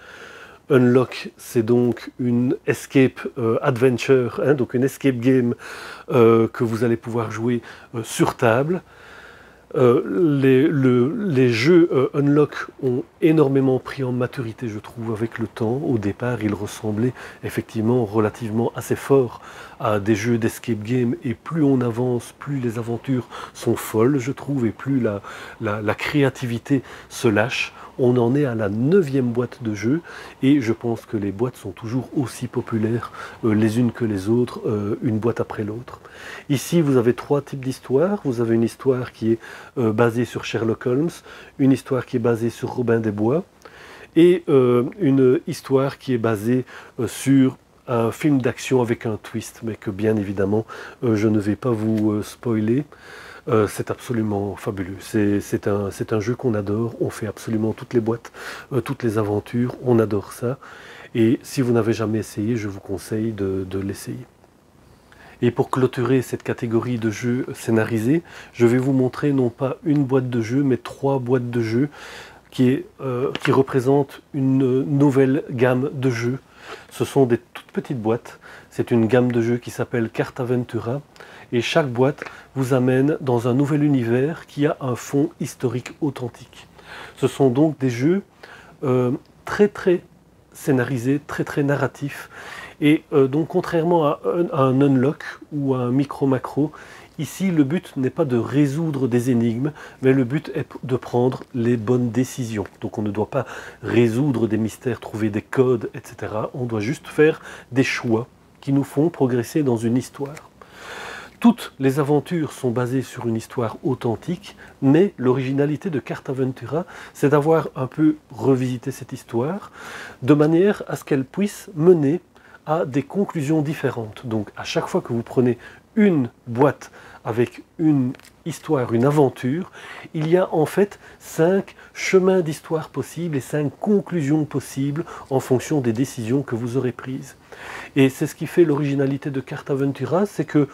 Unlock, c'est donc une escape adventure, hein, donc une escape game que vous allez pouvoir jouer sur table. Les jeux Unlock ont énormément pris en maturité, je trouve, avec le temps. Au départ, ils ressemblaient effectivement relativement assez fort à des jeux d'escape game, et plus on avance, plus les aventures sont folles, je trouve, et plus la créativité se lâche. On en est à la 9e boîte de jeu, et je pense que les boîtes sont toujours aussi populaires les unes que les autres, une boîte après l'autre. Ici, vous avez 3 types d'histoires. Vous avez une histoire qui est basée sur Sherlock Holmes, une histoire qui est basée sur Robin des Bois, et une histoire qui est basée sur un film d'action avec un twist, mais que bien évidemment, je ne vais pas vous spoiler. C'est absolument fabuleux. C'est un jeu qu'on adore. On fait absolument toutes les boîtes, toutes les aventures. On adore ça. Et si vous n'avez jamais essayé, je vous conseille de l'essayer. Et pour clôturer cette catégorie de jeux scénarisés, je vais vous montrer non pas une boîte de jeux, mais 3 boîtes de jeux qui représentent une nouvelle gamme de jeux. Ce sont des toutes petites boîtes. C'est une gamme de jeux qui s'appelle Carte Aventura. Et chaque boîte vous amène dans un nouvel univers qui a un fond historique authentique. Ce sont donc des jeux très scénarisés, très narratifs. Et donc contrairement à un Unlock ou à un Micro Macro, ici le but n'est pas de résoudre des énigmes, mais le but est de prendre les bonnes décisions. Donc on ne doit pas résoudre des mystères, trouver des codes, etc. On doit juste faire des choix qui nous font progresser dans une histoire. Toutes les aventures sont basées sur une histoire authentique, mais l'originalité de Carte Aventura, c'est d'avoir un peu revisité cette histoire, de manière à ce qu'elle puisse mener à des conclusions différentes. Donc à chaque fois que vous prenez une boîte avec une histoire, une aventure, il y a en fait 5 chemins d'histoire possibles et 5 conclusions possibles en fonction des décisions que vous aurez prises. Et c'est ce qui fait l'originalité de Cartaventura, c'est que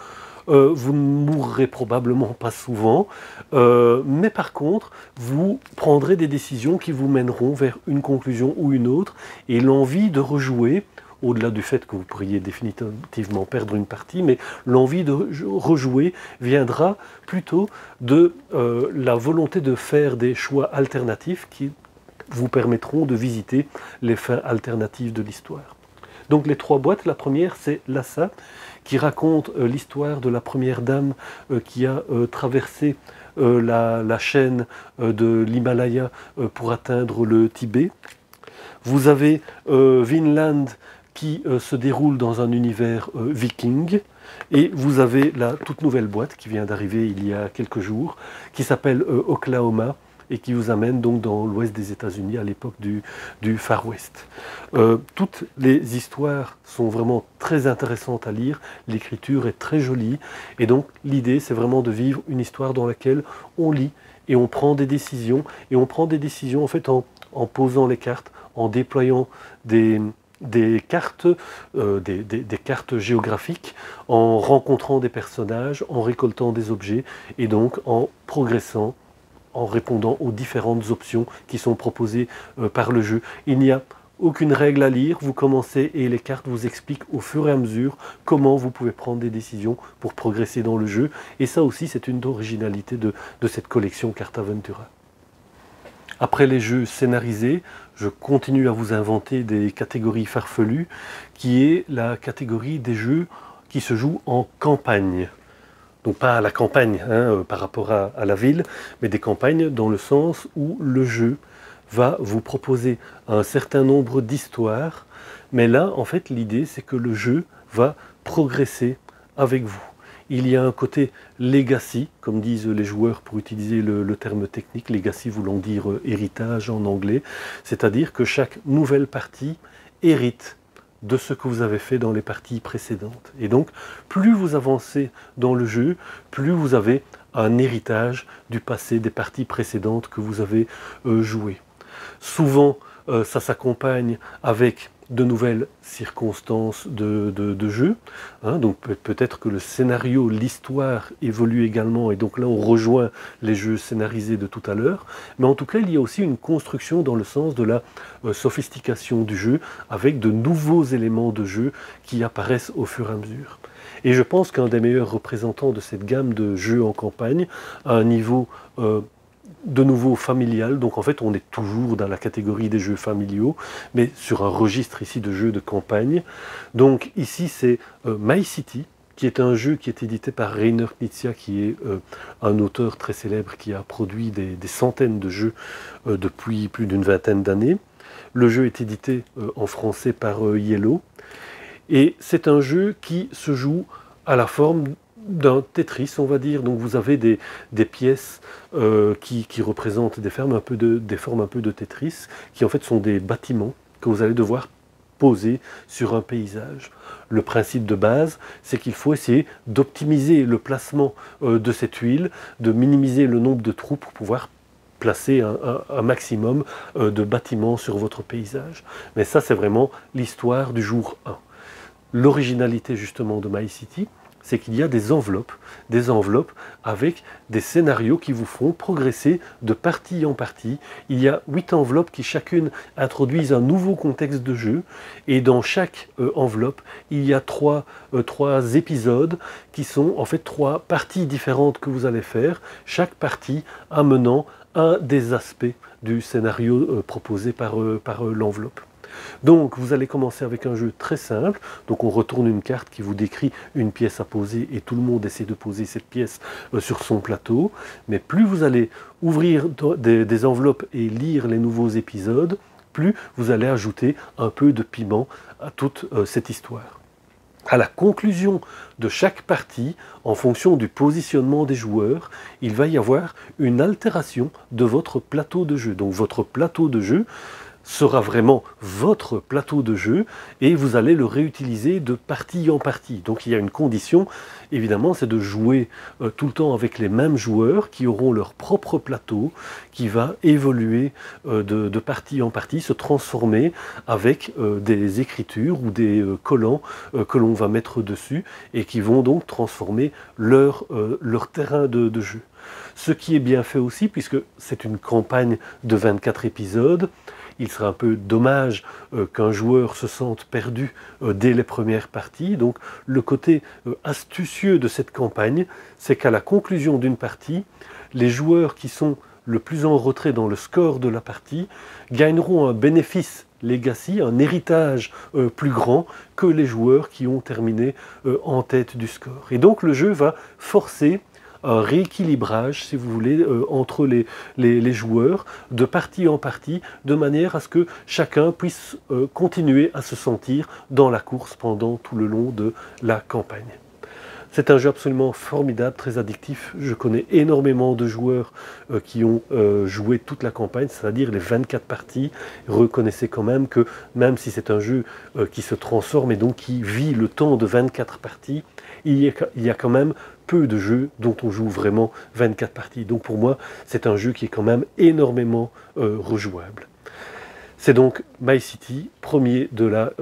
vous ne mourrez probablement pas souvent, mais par contre, vous prendrez des décisions qui vous mèneront vers une conclusion ou une autre, et l'envie de rejouer, au-delà du fait que vous pourriez définitivement perdre une partie, mais l'envie de rejouer viendra plutôt de la volonté de faire des choix alternatifs qui vous permettront de visiter les fins alternatives de l'histoire. Donc les 3 boîtes, la première c'est Lhasa, qui raconte l'histoire de la première dame qui a traversé la chaîne de l'Himalaya pour atteindre le Tibet. Vous avez Vinland qui se déroule dans un univers viking. Et vous avez la toute nouvelle boîte qui vient d'arriver il y a quelques jours, qui s'appelle Oklahoma, et qui vous amène donc dans l'ouest des États-Unis à l'époque du Far West. Toutes les histoires sont vraiment très intéressantes à lire, l'écriture est très jolie, et donc l'idée c'est vraiment de vivre une histoire dans laquelle on lit et on prend des décisions, et on prend des décisions en fait en posant les cartes, en déployant des cartes, des cartes géographiques, en rencontrant des personnages, en récoltant des objets, et donc en progressant, en répondant aux différentes options qui sont proposées par le jeu. Il n'y a aucune règle à lire, vous commencez et les cartes vous expliquent au fur et à mesure comment vous pouvez prendre des décisions pour progresser dans le jeu. Et ça aussi, c'est une originalité de cette collection Cartaventura. Après les jeux scénarisés, je continue à vous inventer des catégories farfelues, qui est la catégorie des jeux qui se jouent en campagne. Donc pas à la campagne par rapport à la ville, mais des campagnes dans le sens où le jeu va vous proposer un certain nombre d'histoires, mais là en fait l'idée c'est que le jeu va progresser avec vous. Il y a un côté legacy, comme disent les joueurs pour utiliser le terme technique, legacy voulant dire héritage en anglais, c'est-à-dire que chaque nouvelle partie hérite de ce que vous avez fait dans les parties précédentes. Et donc, plus vous avancez dans le jeu, plus vous avez un héritage du passé, des parties précédentes que vous avez jouées. Souvent, ça s'accompagne avec de nouvelles circonstances de jeu. Donc peut-être que le scénario, l'histoire évolue également, et donc là on rejoint les jeux scénarisés de tout à l'heure. Mais en tout cas, il y a aussi une construction dans le sens de la sophistication du jeu, avec de nouveaux éléments de jeu qui apparaissent au fur et à mesure. Et je pense qu'un des meilleurs représentants de cette gamme de jeux en campagne, à un niveau de nouveau familial, donc en fait on est toujours dans la catégorie des jeux familiaux, mais sur un registre ici de jeux de campagne. Donc ici c'est My City, qui est un jeu qui est édité par Reiner Knizia, qui est un auteur très célèbre qui a produit des centaines de jeux depuis plus d'une vingtaine d'années. Le jeu est édité en français par Yellow, et c'est un jeu qui se joue à la forme d'un Tetris, on va dire. Donc vous avez des pièces qui représentent des formes un peu de Tetris, qui en fait sont des bâtiments que vous allez devoir poser sur un paysage. Le principe de base, c'est qu'il faut essayer d'optimiser le placement de cette huile, de minimiser le nombre de trous pour pouvoir placer un maximum de bâtiments sur votre paysage. Mais ça, c'est vraiment l'histoire du jour 1. L'originalité justement de My City, c'est qu'il y a des enveloppes avec des scénarios qui vous font progresser de partie en partie. Il y a 8 enveloppes qui chacune introduisent un nouveau contexte de jeu, et dans chaque enveloppe, il y a trois épisodes qui sont en fait 3 parties différentes que vous allez faire, chaque partie amenant un des aspects du scénario proposé par l'enveloppe. Donc vous allez commencer avec un jeu très simple. Donc on retourne une carte qui vous décrit une pièce à poser, et tout le monde essaie de poser cette pièce sur son plateau. Mais plus vous allez ouvrir des enveloppes et lire les nouveaux épisodes, plus vous allez ajouter un peu de piment à toute cette histoire. À la conclusion de chaque partie, en fonction du positionnement des joueurs, il va y avoir une altération de votre plateau de jeu. Donc votre plateau de jeu sera vraiment votre plateau de jeu et vous allez le réutiliser de partie en partie. Donc il y a une condition, évidemment, c'est de jouer tout le temps avec les mêmes joueurs qui auront leur propre plateau qui va évoluer de partie en partie, se transformer avec des écritures ou des collants que l'on va mettre dessus et qui vont donc transformer leur terrain de jeu. Ce qui est bien fait aussi, puisque c'est une campagne de 24 épisodes, il serait un peu dommage qu'un joueur se sente perdu dès les premières parties. Donc le côté astucieux de cette campagne, c'est qu'à la conclusion d'une partie, les joueurs qui sont le plus en retrait dans le score de la partie gagneront un bénéfice legacy, un héritage plus grand que les joueurs qui ont terminé en tête du score. Et donc le jeu va forcer un rééquilibrage, si vous voulez, entre les joueurs, de partie en partie, de manière à ce que chacun puisse continuer à se sentir dans la course pendant tout le long de la campagne. C'est un jeu absolument formidable, très addictif. Je connais énormément de joueurs qui ont joué toute la campagne, c'est-à-dire les 24 parties. Reconnaissez quand même que même si c'est un jeu qui se transforme et donc qui vit le temps de 24 parties, il y a quand même peu de jeux dont on joue vraiment 24 parties. Donc pour moi, c'est un jeu qui est quand même énormément rejouable. C'est donc My City, premier de la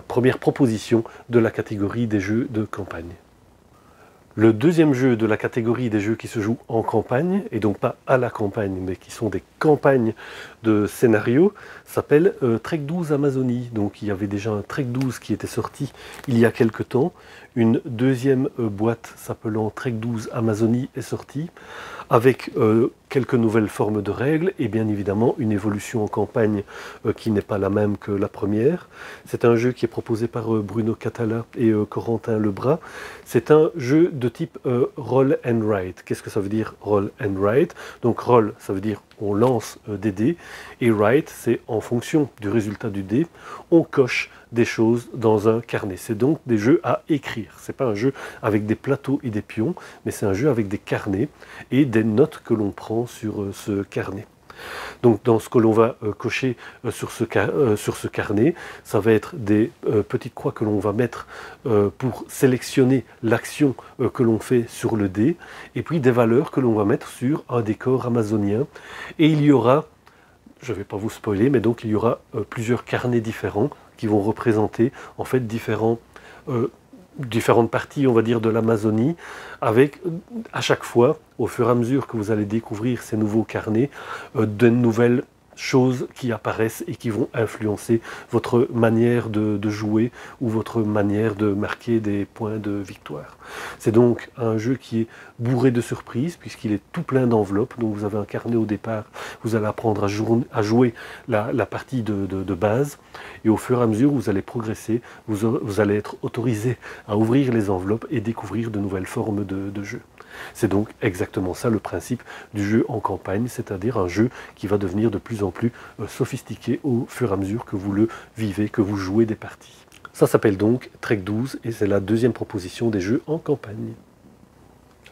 première proposition de la catégorie des jeux de campagne. Le deuxième jeu de la catégorie des jeux qui se jouent en campagne, et donc pas à la campagne, mais qui sont des campagnes de scénario, s'appelle Trek 12 Amazonie. Donc il y avait déjà un Trek 12 qui était sorti il y a quelque temps. Une deuxième boîte s'appelant Trek 12 Amazonie est sortie, avec quelques nouvelles formes de règles et bien évidemment une évolution en campagne qui n'est pas la même que la première. C'est un jeu qui est proposé par Bruno Catala et Corentin Lebras. C'est un jeu de type roll and write. Qu'est-ce que ça veut dire roll and write? Donc roll, ça veut dire on lance des dés, et write, c'est en fonction du résultat du dé, on coche des choses dans un carnet. C'est donc des jeux à écrire. C'est pas un jeu avec des plateaux et des pions, mais c'est un jeu avec des carnets et des notes que l'on prend sur ce carnet. Donc dans ce que l'on va cocher sur ce carnet, ça va être des petites croix que l'on va mettre pour sélectionner l'action que l'on fait sur le dé, et puis des valeurs que l'on va mettre sur un décor amazonien. Et il y aura, je ne vais pas vous spoiler, mais donc il y aura plusieurs carnets différents qui vont représenter en fait différentes parties, on va dire, de l'Amazonie, avec à chaque fois, au fur et à mesure que vous allez découvrir ces nouveaux carnets, de nouvelles choses qui apparaissent et qui vont influencer votre manière de jouer ou votre manière de marquer des points de victoire. C'est donc un jeu qui est bourré de surprises puisqu'il est tout plein d'enveloppes. Donc vous avez un carnet au départ, vous allez apprendre à jouer la partie de base, et au fur et à mesure vous allez progresser, vous allez être autorisé à ouvrir les enveloppes et découvrir de nouvelles formes de jeu. C'est donc exactement ça le principe du jeu en campagne, c'est-à-dire un jeu qui va devenir de plus en plus sophistiqué au fur et à mesure que vous le vivez, que vous jouez des parties. Ça s'appelle donc Trek 12 et c'est la deuxième proposition des jeux en campagne.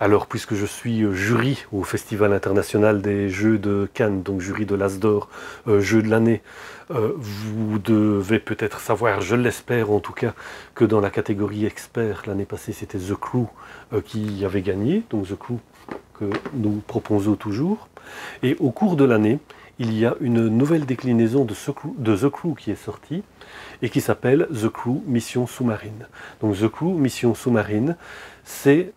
Alors, puisque je suis jury au Festival international des jeux de Cannes, donc jury de l'As d'Or, jeu de l'année, vous devez peut-être savoir, je l'espère en tout cas, que dans la catégorie expert, l'année passée, c'était The Crew qui avait gagné, donc The Crew que nous proposons toujours. Et au cours de l'année, il y a une nouvelle déclinaison de The Crew qui est sortie et qui s'appelle The Crew Mission Sous-Marine. Donc The Crew Mission Sous-Marine, c'est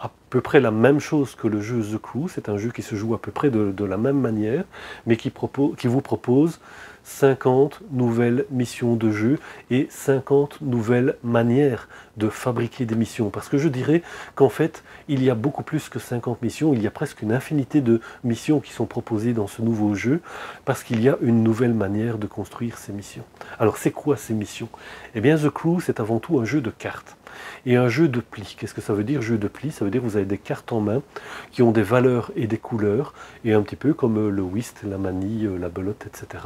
à peu près la même chose que le jeu The Crew. C'est un jeu qui se joue à peu près de la même manière, mais qui vous propose 50 nouvelles missions de jeu et 50 nouvelles manières de fabriquer des missions. Parce que je dirais qu'en fait, il y a beaucoup plus que 50 missions, il y a presque une infinité de missions qui sont proposées dans ce nouveau jeu, parce qu'il y a une nouvelle manière de construire ces missions. Alors c'est quoi ces missions? Eh bien The Crew, c'est avant tout un jeu de cartes. Et un jeu de plis. Qu'est-ce que ça veut dire, jeu de plis? Ça veut dire que vous avez des cartes en main qui ont des valeurs et des couleurs, et un petit peu comme le whist, la manille, la belote, etc.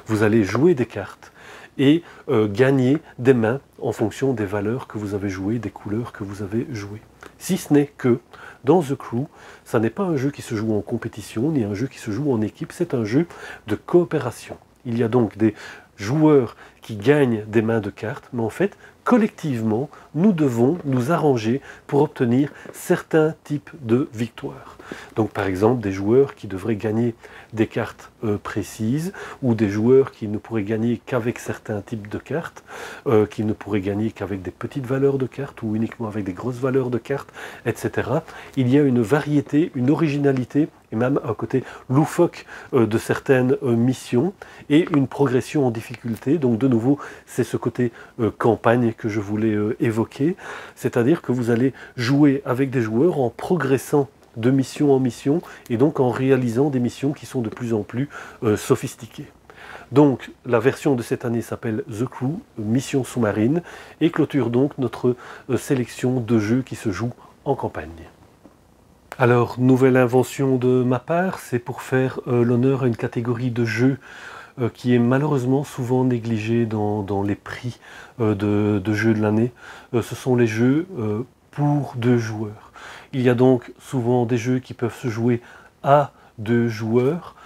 Vous allez jouer des cartes et gagner des mains en fonction des valeurs que vous avez jouées, des couleurs que vous avez jouées. Si ce n'est que dans The Crew, ça n'est pas un jeu qui se joue en compétition, ni un jeu qui se joue en équipe, c'est un jeu de coopération. Il y a donc des joueurs qui gagnent des mains de cartes, mais en fait, collectivement, nous devons nous arranger pour obtenir certains types de victoires. Donc par exemple, des joueurs qui devraient gagner des cartes précises, ou des joueurs qui ne pourraient gagner qu'avec certains types de cartes, qui ne pourraient gagner qu'avec des petites valeurs de cartes, ou uniquement avec des grosses valeurs de cartes, etc. Il y a une variété, une originalité, et même un côté loufoque de certaines missions, et une progression en difficulté. Donc de nouveau, c'est ce côté campagne que je voulais évoquer, c'est-à-dire que vous allez jouer avec des joueurs en progressant de mission en mission, et donc en réalisant des missions qui sont de plus en plus sophistiquées. Donc la version de cette année s'appelle The Crew, mission sous-marine, et clôture donc notre sélection de jeux qui se jouent en campagne. Alors, nouvelle invention de ma part, c'est pour faire l'honneur à une catégorie de jeux qui est malheureusement souvent négligée dans les prix de jeux de l'année. Ce sont les jeux pour 2 joueurs. Il y a donc souvent des jeux qui peuvent se jouer à 2 joueurs,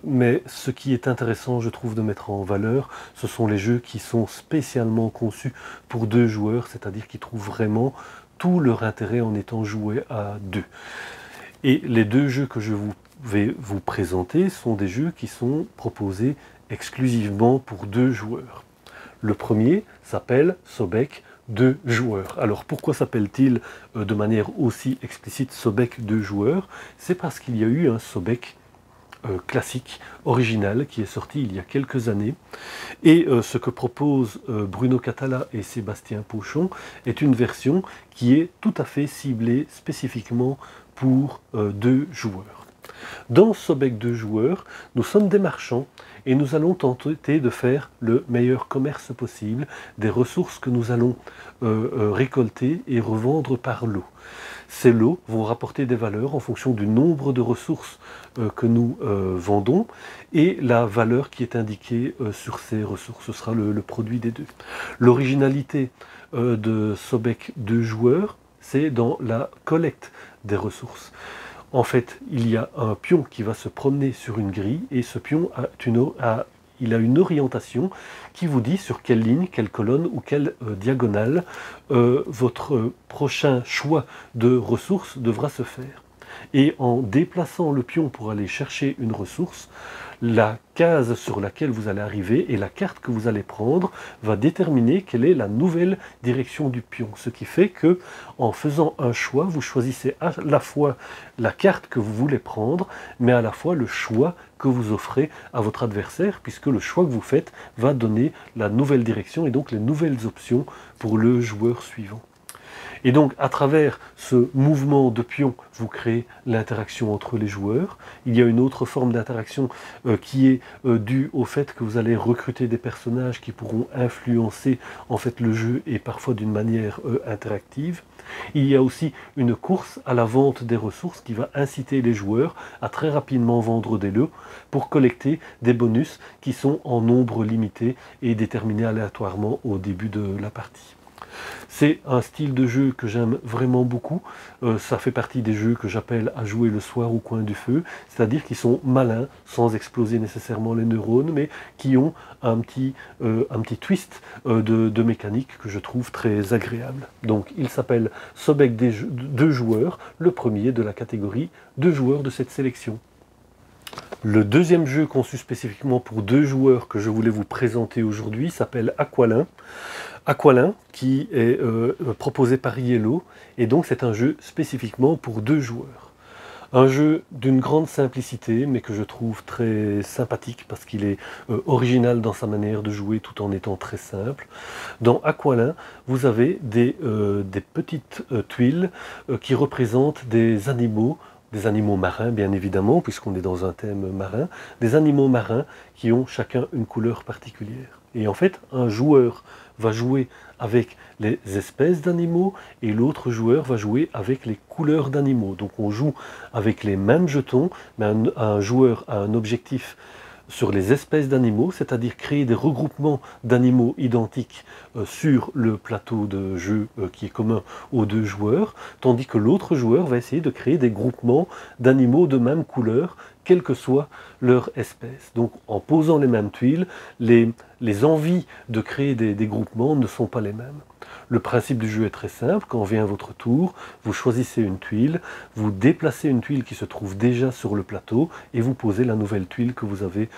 mais ce qui est intéressant, je trouve, de mettre en valeur, ce sont les jeux qui sont spécialement conçus pour 2 joueurs, c'est-à-dire qui trouvent vraiment tout leur intérêt en étant joués à 2. Et les 2 jeux que je vais vous présenter sont des jeux qui sont proposés exclusivement pour 2 joueurs. Le premier s'appelle Sobek 2 joueurs. Alors pourquoi s'appelle-t-il de manière aussi explicite Sobek 2 joueurs? C'est parce qu'il y a eu un Sobek classique, original, qui est sorti il y a quelques années. Et ce que proposent Bruno Catala et Sébastien Pochon est une version qui est tout à fait ciblée spécifiquement pour 2 joueurs. Dans Sobek 2 joueurs, nous sommes des marchands et nous allons tenter de faire le meilleur commerce possible des ressources que nous allons récolter et revendre par lot. Ces lots vont rapporter des valeurs en fonction du nombre de ressources que nous vendons, et la valeur qui est indiquée sur ces ressources, ce sera le produit des 2. L'originalité de Sobek 2 joueurs, c'est dans la collecte des ressources. En fait, il y a un pion qui va se promener sur une grille, et ce pion il a une orientation qui vous dit sur quelle ligne, quelle colonne ou quelle diagonale votre prochain choix de ressources devra se faire. Et en déplaçant le pion pour aller chercher une ressource, la case sur laquelle vous allez arriver et la carte que vous allez prendre va déterminer quelle est la nouvelle direction du pion. Ce qui fait que, en faisant un choix, vous choisissez à la fois la carte que vous voulez prendre, mais à la fois le choix que vous offrez à votre adversaire, puisque le choix que vous faites va donner la nouvelle direction et donc les nouvelles options pour le joueur suivant. Et donc, à travers ce mouvement de pion, vous créez l'interaction entre les joueurs. Il y a une autre forme d'interaction qui est due au fait que vous allez recruter des personnages qui pourront influencer en fait le jeu, et parfois d'une manière interactive. Il y a aussi une course à la vente des ressources qui va inciter les joueurs à très rapidement vendre des lots pour collecter des bonus qui sont en nombre limité et déterminés aléatoirement au début de la partie. C'est un style de jeu que j'aime vraiment beaucoup. Ça fait partie des jeux que j'appelle à jouer le soir au coin du feu, c'est-à-dire qu'ils sont malins, sans exploser nécessairement les neurones, mais qui ont un petit twist de mécanique que je trouve très agréable. Donc il s'appelle Sobek 2 joueurs, le premier de la catégorie 2 joueurs de cette sélection. Le deuxième jeu conçu spécifiquement pour 2 joueurs que je voulais vous présenter aujourd'hui s'appelle Aqualin. Aqualin, qui est proposé par Yellow, et donc c'est un jeu spécifiquement pour 2 joueurs. Un jeu d'une grande simplicité, mais que je trouve très sympathique parce qu'il est original dans sa manière de jouer tout en étant très simple. Dans Aqualin, vous avez des petites tuiles qui représentent des animaux marins bien évidemment, puisqu'on est dans un thème marin, des animaux marins qui ont chacun une couleur particulière. Et en fait, un joueur va jouer avec les espèces d'animaux et l'autre joueur va jouer avec les couleurs d'animaux. Donc on joue avec les mêmes jetons, mais un joueur a un objectif sur les espèces d'animaux, c'est-à-dire créer des regroupements d'animaux identiques sur le plateau de jeu qui est commun aux deux joueurs, tandis que l'autre joueur va essayer de créer des groupements d'animaux de même couleur, quelle que soit leur espèce. Donc en posant les mêmes tuiles, les envies de créer des groupements ne sont pas les mêmes. Le principe du jeu est très simple, quand vient votre tour, vous choisissez une tuile, vous déplacez une tuile qui se trouve déjà sur le plateau et vous posez la nouvelle tuile que vous avez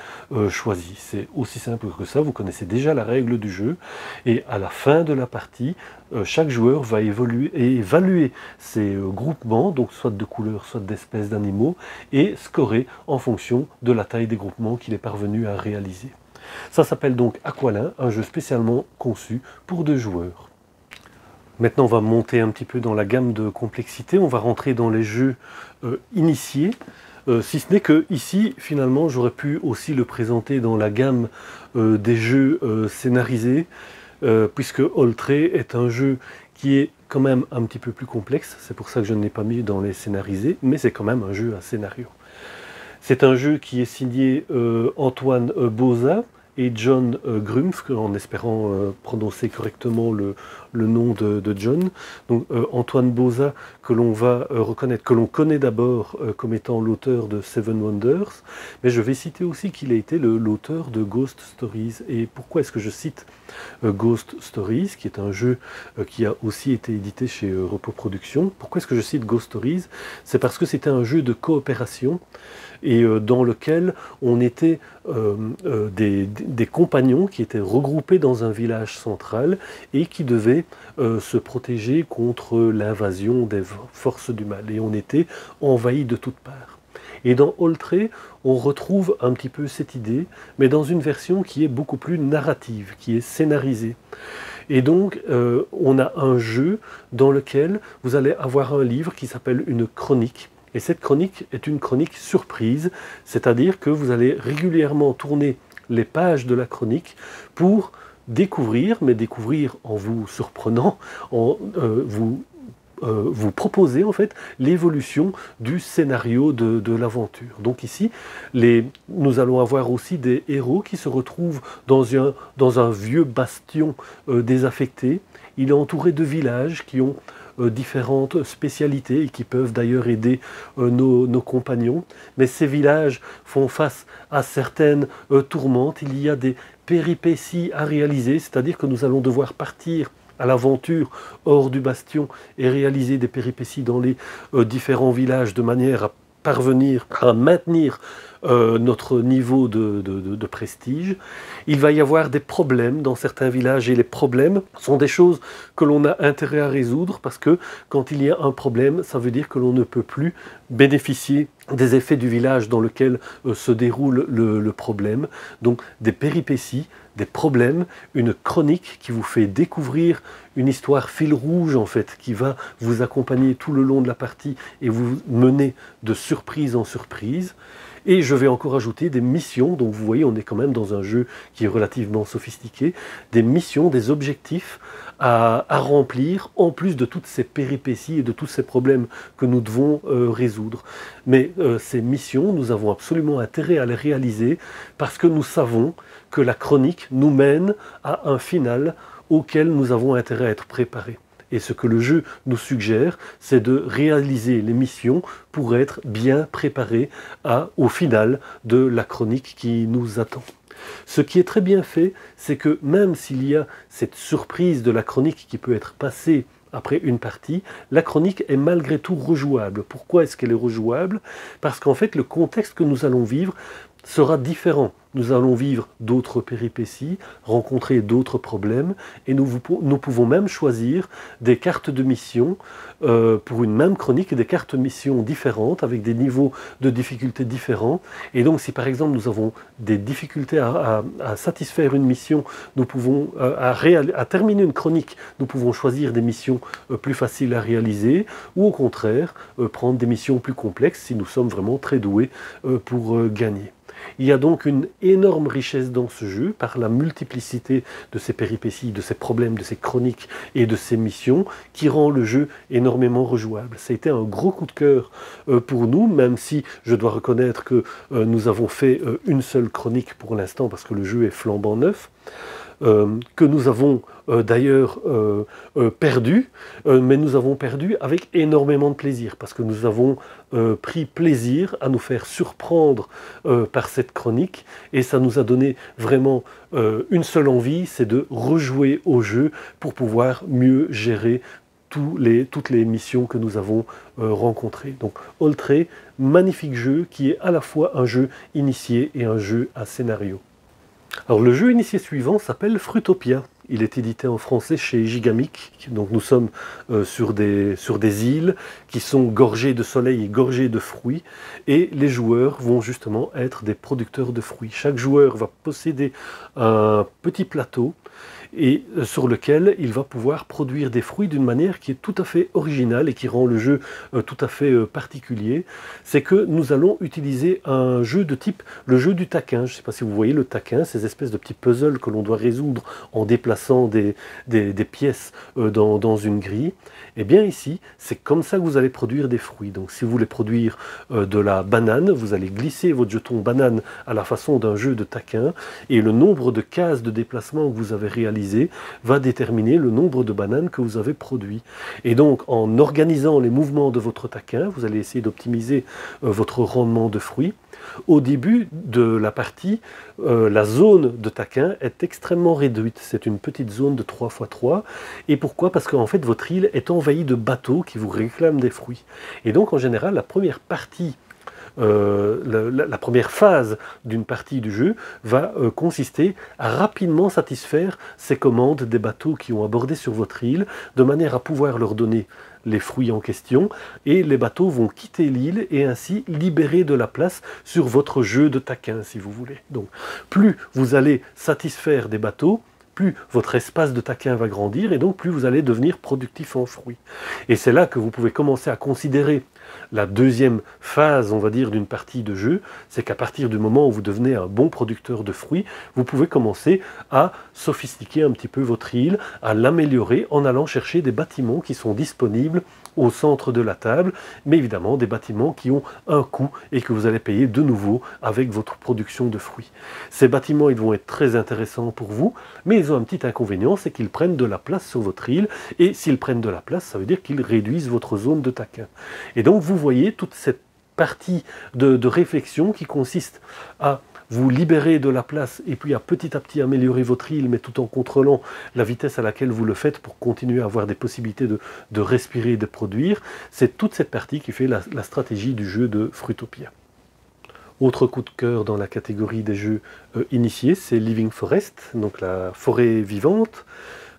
choisie. C'est aussi simple que ça, vous connaissez déjà la règle du jeu et à la fin de la partie, chaque joueur va évaluer ses groupements, donc soit de couleurs, soit d'espèces d'animaux, et scorer en fonction de la taille des groupements qu'il est parvenu à réaliser. Ça s'appelle donc Aqualin, un jeu spécialement conçu pour 2 joueurs. Maintenant, on va monter un petit peu dans la gamme de complexité, on va rentrer dans les jeux initiés, si ce n'est que ici, finalement, j'aurais pu aussi le présenter dans la gamme des jeux scénarisés, puisque Oltre est un jeu qui est quand même un petit peu plus complexe, c'est pour ça que je ne l'ai pas mis dans les scénarisés, mais c'est quand même un jeu à scénario. C'est un jeu qui est signé Antoine Boza et John Grumpf, en espérant prononcer correctement le nom de John. Donc Antoine Boza, que l'on va reconnaître, que l'on connaît d'abord comme étant l'auteur de Seven Wonders, mais je vais citer aussi qu'il a été l'auteur de Ghost Stories. Et pourquoi est-ce que je cite Ghost Stories, qui est un jeu qui a aussi été édité chez Repos Productions? Pourquoi est-ce que je cite Ghost Stories? C'est parce que c'était un jeu de coopération et dans lequel on était des compagnons qui étaient regroupés dans un village central et qui devaient se protéger contre l'invasion des forces du mal. Et on était envahis de toutes parts. Et dans Oltre, on retrouve un petit peu cette idée, mais dans une version qui est beaucoup plus narrative, qui est scénarisée. Et donc, on a un jeu dans lequel vous allez avoir un livre qui s'appelle une chronique. Et cette chronique est une chronique surprise, c'est-à-dire que vous allez régulièrement tourner les pages de la chronique pour découvrir, mais découvrir en vous surprenant, en vous proposer en fait l'évolution du scénario de l'aventure. Donc ici, nous allons avoir aussi des héros qui se retrouvent dans un vieux bastion désaffecté. Il est entouré de villages qui ont différentes spécialités et qui peuvent d'ailleurs aider nos compagnons. Mais ces villages font face à certaines tourmentes. Il y a des péripéties à réaliser, c'est-à-dire que nous allons devoir partir à l'aventure hors du bastion et réaliser des péripéties dans les différents villages de manière à parvenir à maintenir notre niveau de prestige. Il va y avoir des problèmes dans certains villages et les problèmes sont des choses que l'on a intérêt à résoudre parce que quand il y a un problème, ça veut dire que l'on ne peut plus bénéficier des effets du village dans lequel se déroule le problème. Donc des péripéties, des problèmes, une chronique qui vous fait découvrir une histoire fil rouge en fait, qui va vous accompagner tout le long de la partie et vous mener de surprise en surprise. Et je vais encore ajouter des missions, donc vous voyez on est quand même dans un jeu qui est relativement sophistiqué, des missions, des objectifs à remplir en plus de toutes ces péripéties et de tous ces problèmes que nous devons résoudre. Mais ces missions, nous avons absolument intérêt à les réaliser parce que nous savons que la chronique nous mène à un final auquel nous avons intérêt à être préparés. Et ce que le jeu nous suggère, c'est de réaliser les missions pour être bien préparés au final de la chronique qui nous attend. Ce qui est très bien fait, c'est que même s'il y a cette surprise de la chronique qui peut être passée après une partie, la chronique est malgré tout rejouable. Pourquoi est-ce qu'elle est rejouable? Parce qu'en fait, le contexte que nous allons vivre sera différent. Nous allons vivre d'autres péripéties, rencontrer d'autres problèmes, et nous pouvons même choisir des cartes de mission pour une même chronique, des cartes mission différentes, avec des niveaux de difficulté différents. Et donc si par exemple nous avons des difficultés à satisfaire une mission, nous pouvons, à terminer une chronique, nous pouvons choisir des missions plus faciles à réaliser, ou au contraire, prendre des missions plus complexes si nous sommes vraiment très doués pour gagner. Il y a donc une énorme richesse dans ce jeu par la multiplicité de ses péripéties, de ses problèmes, de ses chroniques et de ses missions qui rend le jeu énormément rejouable. Ça a été un gros coup de cœur pour nous, même si je dois reconnaître que nous avons fait une seule chronique pour l'instant parce que le jeu est flambant neuf. Que nous avons d'ailleurs perdu, mais nous avons perdu avec énormément de plaisir, parce que nous avons pris plaisir à nous faire surprendre par cette chronique, et ça nous a donné vraiment une seule envie, c'est de rejouer au jeu pour pouvoir mieux gérer toutes les missions que nous avons rencontrées. Donc Oltré, magnifique jeu qui est à la fois un jeu initié et un jeu à scénario. Alors le jeu initié suivant s'appelle Fruitopia. Il est édité en français chez Gigamic. Donc nous sommes sur des îles qui sont gorgées de soleil et gorgées de fruits. Et les joueurs vont justement être des producteurs de fruits. Chaque joueur va posséder un petit plateau et sur lequel il va pouvoir produire des fruits d'une manière qui est tout à fait originale et qui rend le jeu tout à fait particulier. C'est que nous allons utiliser un jeu de type le jeu du taquin. Je ne sais pas si vous voyez le taquin, ces espèces de petits puzzles que l'on doit résoudre en déplaçant des pièces dans une grille. Et bien ici, c'est comme ça que vous allez produire des fruits. Donc si vous voulez produire de la banane, vous allez glisser votre jeton banane à la façon d'un jeu de taquin, et le nombre de cases de déplacement que vous avez réalisé va déterminer le nombre de bananes que vous avez produit. Et donc en organisant les mouvements de votre taquin, vous allez essayer d'optimiser votre rendement de fruits. Au début de la partie, la zone de taquin est extrêmement réduite. C'est une petite zone de 3×3. Et pourquoi? Parce qu'en fait, votre île est envahie de bateaux qui vous réclament des fruits. Et donc, en général, la première partie, la première phase d'une partie du jeu va consister à rapidement satisfaire ces commandes des bateaux qui ont abordé sur votre île, de manière à pouvoir leur donner les fruits en question, et les bateaux vont quitter l'île et ainsi libérer de la place sur votre jeu de taquin, si vous voulez. Donc, plus vous allez satisfaire des bateaux, plus votre espace de taquin va grandir, et donc plus vous allez devenir productif en fruits. Et c'est là que vous pouvez commencer à considérer la deuxième phase, on va dire, d'une partie de jeu, c'est qu'à partir du moment où vous devenez un bon producteur de fruits, vous pouvez commencer à sophistiquer un petit peu votre île, à l'améliorer en allant chercher des bâtiments qui sont disponibles au centre de la table, mais évidemment des bâtiments qui ont un coût et que vous allez payer de nouveau avec votre production de fruits. Ces bâtiments, ils vont être très intéressants pour vous, mais ils ont un petit inconvénient, c'est qu'ils prennent de la place sur votre île, et s'ils prennent de la place, ça veut dire qu'ils réduisent votre zone de taquin. Et donc vous voyez toute cette partie de réflexion qui consiste à vous libérer de la place et puis à petit améliorer votre île, mais tout en contrôlant la vitesse à laquelle vous le faites pour continuer à avoir des possibilités de respirer et de produire. C'est toute cette partie qui fait la stratégie du jeu de Fruitopia. Autre coup de cœur dans la catégorie des jeux initiés, c'est Living Forest, donc la forêt vivante,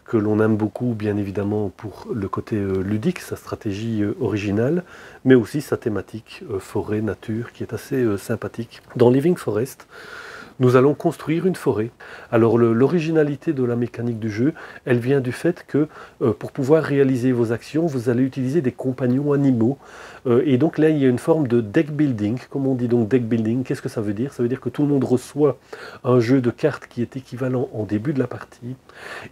que l'on aime beaucoup bien évidemment pour le côté ludique, sa stratégie originale, mais aussi sa thématique forêt, nature, qui est assez sympathique. Dans Living Forest, nous allons construire une forêt. Alors l'originalité de la mécanique du jeu, elle vient du fait que pour pouvoir réaliser vos actions, vous allez utiliser des compagnons animaux. Et donc là, il y a une forme de deck building. Comme on dit donc deck building, qu'est-ce que ça veut dire? Ça veut dire que tout le monde reçoit un jeu de cartes qui est équivalent en début de la partie.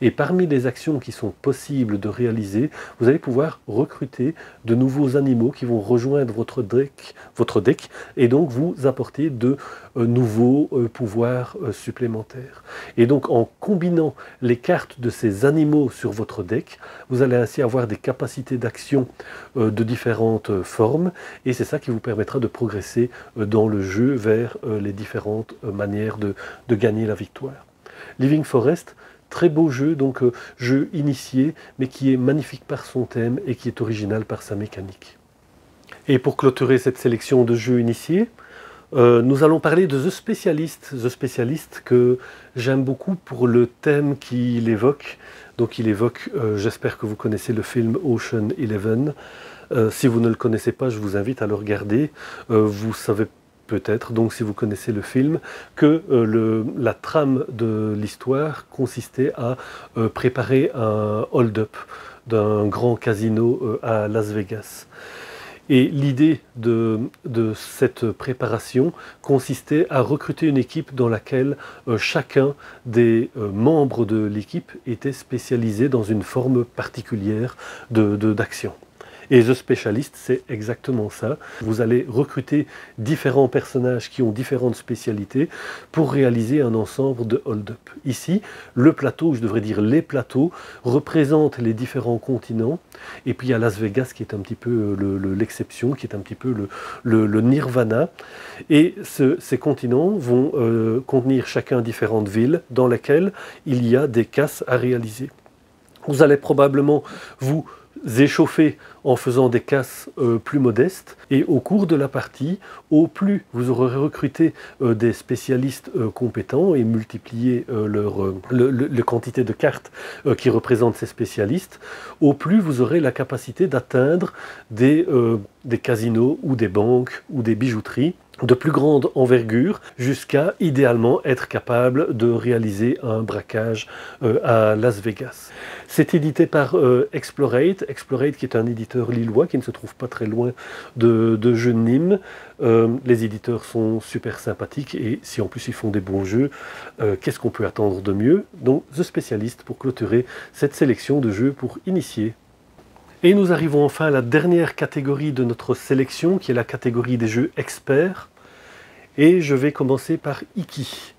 Et parmi les actions qui sont possibles de réaliser, vous allez pouvoir recruter de nouveaux animaux qui vont rejoindre votre deck et donc vous apporter de nouveaux pouvoirs supplémentaires. Et donc en combinant les cartes de ces animaux sur votre deck, vous allez ainsi avoir des capacités d'action de différentes formes, et c'est ça qui vous permettra de progresser dans le jeu vers les différentes manières de gagner la victoire. Living Forest, très beau jeu, donc jeu initié, mais qui est magnifique par son thème et qui est original par sa mécanique. Et pour clôturer cette sélection de jeux initiés, nous allons parler de The Specialist. The Specialist que j'aime beaucoup pour le thème qu'il évoque. Donc il évoque, j'espère que vous connaissez le film Ocean Eleven. Si vous ne le connaissez pas, je vous invite à le regarder. Vous savez peut-être, donc si vous connaissez le film, que la trame de l'histoire consistait à préparer un hold-up d'un grand casino à Las Vegas. Et l'idée de cette préparation consistait à recruter une équipe dans laquelle chacun des membres de l'équipe était spécialisé dans une forme particulière d'action. Et The Specialist, c'est exactement ça. Vous allez recruter différents personnages qui ont différentes spécialités pour réaliser un ensemble de hold-up. Ici, le plateau, je devrais dire les plateaux, représentent les différents continents. Et puis il y a Las Vegas qui est un petit peu l'exception, qui est un petit peu le nirvana. Et ces continents vont contenir chacun différentes villes dans lesquelles il y a des casses à réaliser. Vous allez probablement vous échauffer en faisant des casses plus modestes, et au cours de la partie, au plus vous aurez recruté des spécialistes compétents et multiplié la quantité de cartes qui représentent ces spécialistes, au plus vous aurez la capacité d'atteindre des casinos ou des banques ou des bijouteries de plus grande envergure, jusqu'à idéalement être capable de réaliser un braquage à Las Vegas. C'est édité par Explorate qui est un éditeur lillois qui ne se trouve pas très loin de jeux de Nîmes. Les éditeurs sont super sympathiques, et si en plus ils font des bons jeux, qu'est-ce qu'on peut attendre de mieux? Donc The Specialist pour clôturer cette sélection de jeux pour initier. Et nous arrivons enfin à la dernière catégorie de notre sélection, qui est la catégorie des jeux experts. Et je vais commencer par Iki.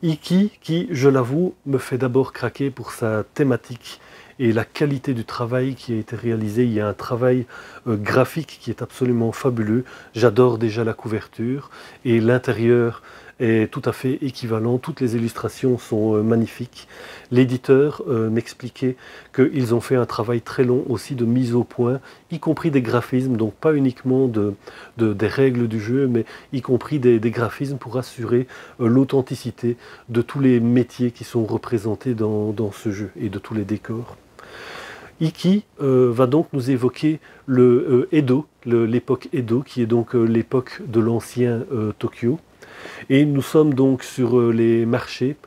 Iki, qui, je l'avoue, me fait d'abord craquer pour sa thématique et la qualité du travail qui a été réalisé. Il y a un travail graphique qui est absolument fabuleux. J'adore déjà la couverture, et l'intérieur est tout à fait équivalent. Toutes les illustrations sont magnifiques. L'éditeur m'expliquait qu'ils ont fait un travail très long aussi de mise au point, y compris des graphismes, donc pas uniquement des règles du jeu, mais y compris des graphismes pour assurer l'authenticité de tous les métiers qui sont représentés dans ce jeu, et de tous les décors. Iki va donc nous évoquer le Edo, l'époque Edo, qui est donc l'époque de l'ancien Tokyo. Et nous sommes donc sur les marchés,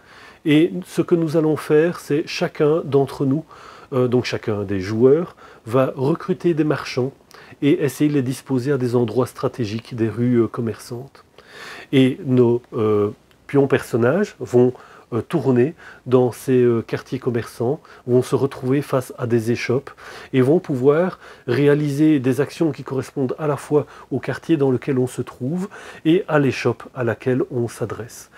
et ce que nous allons faire, c'est chacun d'entre nous, donc chacun des joueurs, va recruter des marchands et essayer de les disposer à des endroits stratégiques, des rues commerçantes. Et nos pions personnages vont tourner dans ces quartiers commerçants, vont se retrouver face à des échoppes et vont pouvoir réaliser des actions qui correspondent à la fois au quartier dans lequel on se trouve et à l'échoppe à laquelle on s'adresse.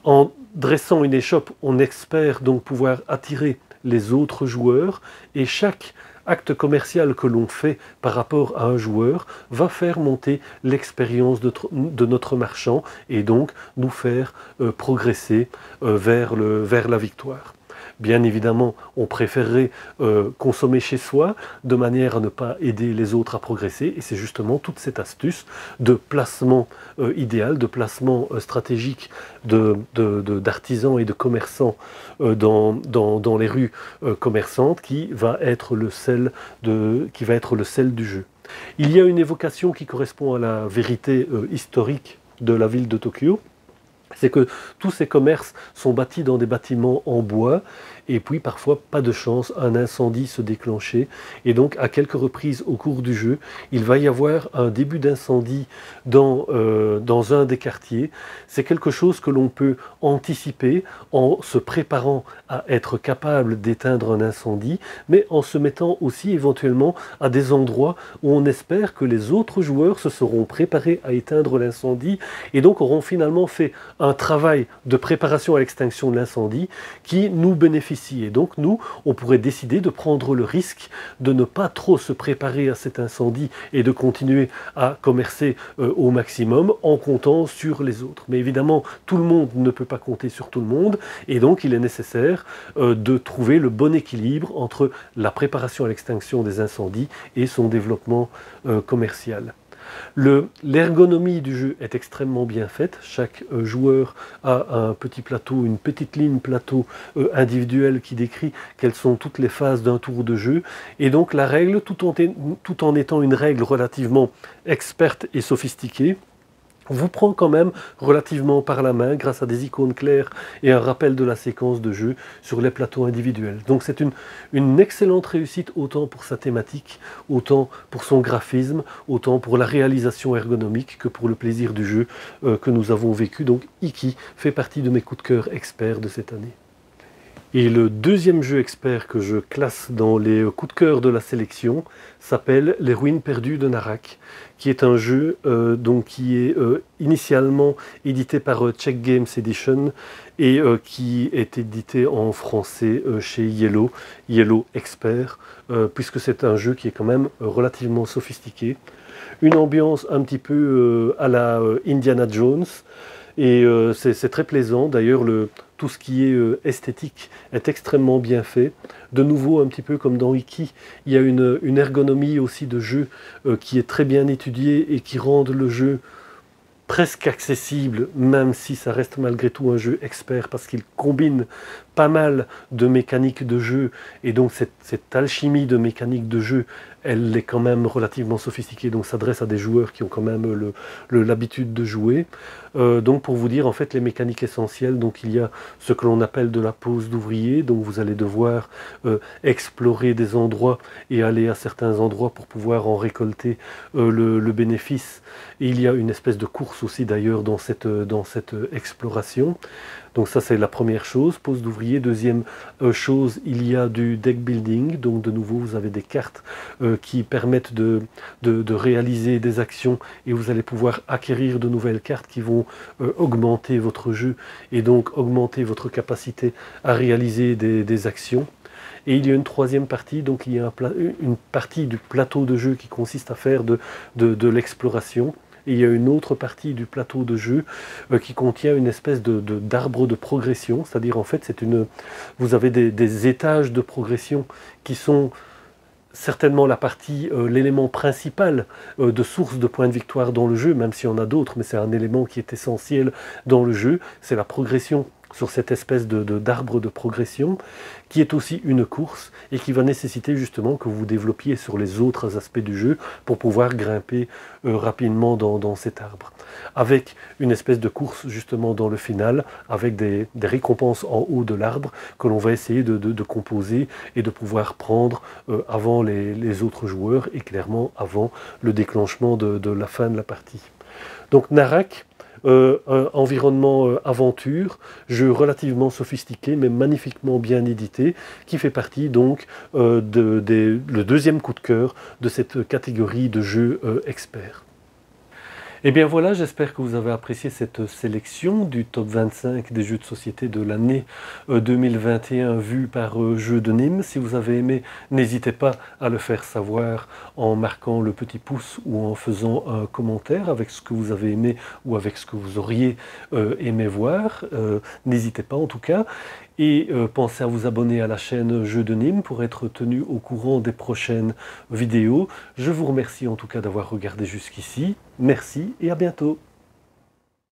En dressant une échoppe, on espère donc pouvoir attirer les autres joueurs, et chaque acte commercial que l'on fait par rapport à un joueur va faire monter l'expérience de notre marchand, et donc nous faire progresser vers la victoire. Bien évidemment, on préférerait consommer chez soi de manière à ne pas aider les autres à progresser, et c'est justement toute cette astuce de placement idéal, de placement stratégique d'artisans et de commerçants dans les rues commerçantes qui va être le sel du jeu. Il y a une évocation qui correspond à la vérité historique de la ville de Tokyo. C'est que tous ces commerces sont bâtis dans des bâtiments en bois, et puis parfois, pas de chance, un incendie se déclenchait, et donc à quelques reprises au cours du jeu, il va y avoir un début d'incendie dans un des quartiers. C'est quelque chose que l'on peut anticiper en se préparant à être capable d'éteindre un incendie, mais en se mettant aussi éventuellement à des endroits où on espère que les autres joueurs se seront préparés à éteindre l'incendie, et donc auront finalement fait un travail de préparation à l'extinction de l'incendie qui nous bénéficie. Et donc nous, on pourrait décider de prendre le risque de ne pas trop se préparer à cet incendie et de continuer à commercer au maximum en comptant sur les autres. Mais évidemment, tout le monde ne peut pas compter sur tout le monde, et donc il est nécessaire de trouver le bon équilibre entre la préparation à l'extinction des incendies et son développement commercial. L'ergonomie du jeu est extrêmement bien faite. Chaque joueur a un petit plateau, une petite ligne plateau individuelle qui décrit quelles sont toutes les phases d'un tour de jeu. Et donc la règle, tout en étant une règle relativement experte et sophistiquée, vous prend quand même relativement par la main grâce à des icônes claires et un rappel de la séquence de jeu sur les plateaux individuels. Donc c'est une excellente réussite autant pour sa thématique, autant pour son graphisme, autant pour la réalisation ergonomique que pour le plaisir du jeu que nous avons vécu. Donc Iki fait partie de mes coups de cœur experts de cette année. Et le deuxième jeu expert que je classe dans les coups de cœur de la sélection s'appelle Les Ruines perdues de Narak, qui est un jeu qui est initialement édité par Czech Games Edition et qui est édité en français chez Yellow Expert, puisque c'est un jeu qui est quand même relativement sophistiqué. Une ambiance un petit peu à la Indiana Jones. Et c'est très plaisant. D'ailleurs, tout ce qui est esthétique est extrêmement bien fait. De nouveau, un petit peu comme dans Iki, il y a une ergonomie aussi de jeu qui est très bien étudiée et qui rend le jeu presque accessible, même si ça reste malgré tout un jeu expert, parce qu'il combine pas mal de mécaniques de jeu, et donc cette alchimie de mécaniques de jeu, elle est quand même relativement sophistiquée, donc s'adresse à des joueurs qui ont quand même l'habitude de jouer. Donc pour vous dire en fait les mécaniques essentielles, donc il y a ce que l'on appelle de la pose d'ouvrier, donc vous allez devoir explorer des endroits et aller à certains endroits pour pouvoir en récolter le bénéfice. Et il y a une espèce de course aussi d'ailleurs dans cette exploration. Donc ça c'est la première chose, pose d'ouvrier. Deuxième chose, il y a du deck building, donc de nouveau vous avez des cartes qui permettent de réaliser des actions et vous allez pouvoir acquérir de nouvelles cartes qui vont augmenter votre jeu et donc augmenter votre capacité à réaliser des actions. Et il y a une troisième partie, donc il y a une partie du plateau de jeu qui consiste à faire de l'exploration. Et il y a une autre partie du plateau de jeu qui contient une espèce d'arbre de progression, c'est-à-dire en fait vous avez des étages de progression qui sont certainement l'élément principal de source de points de victoire dans le jeu, même s'il y en a d'autres, mais c'est un élément qui est essentiel dans le jeu, c'est la progression sur cette espèce d'arbre de progression, qui est aussi une course et qui va nécessiter justement que vous développiez sur les autres aspects du jeu pour pouvoir grimper rapidement dans cet arbre. Avec une espèce de course justement dans le final, avec des récompenses en haut de l'arbre que l'on va essayer de composer et de pouvoir prendre avant les autres joueurs et clairement avant le déclenchement de la fin de la partie. Donc Narak, un environnement aventure, jeu relativement sophistiqué mais magnifiquement bien édité, qui fait partie donc le deuxième coup de cœur de cette catégorie de jeux experts. Et bien voilà, j'espère que vous avez apprécié cette sélection du top 25 des jeux de société de l'année 2021 vu par Jeux de Nîmes. Si vous avez aimé, n'hésitez pas à le faire savoir en marquant le petit pouce ou en faisant un commentaire avec ce que vous avez aimé ou avec ce que vous auriez aimé voir. N'hésitez pas en tout cas. Et pensez à vous abonner à la chaîne Jeux de Nîmes pour être tenu au courant des prochaines vidéos. Je vous remercie en tout cas d'avoir regardé jusqu'ici. Merci et à bientôt.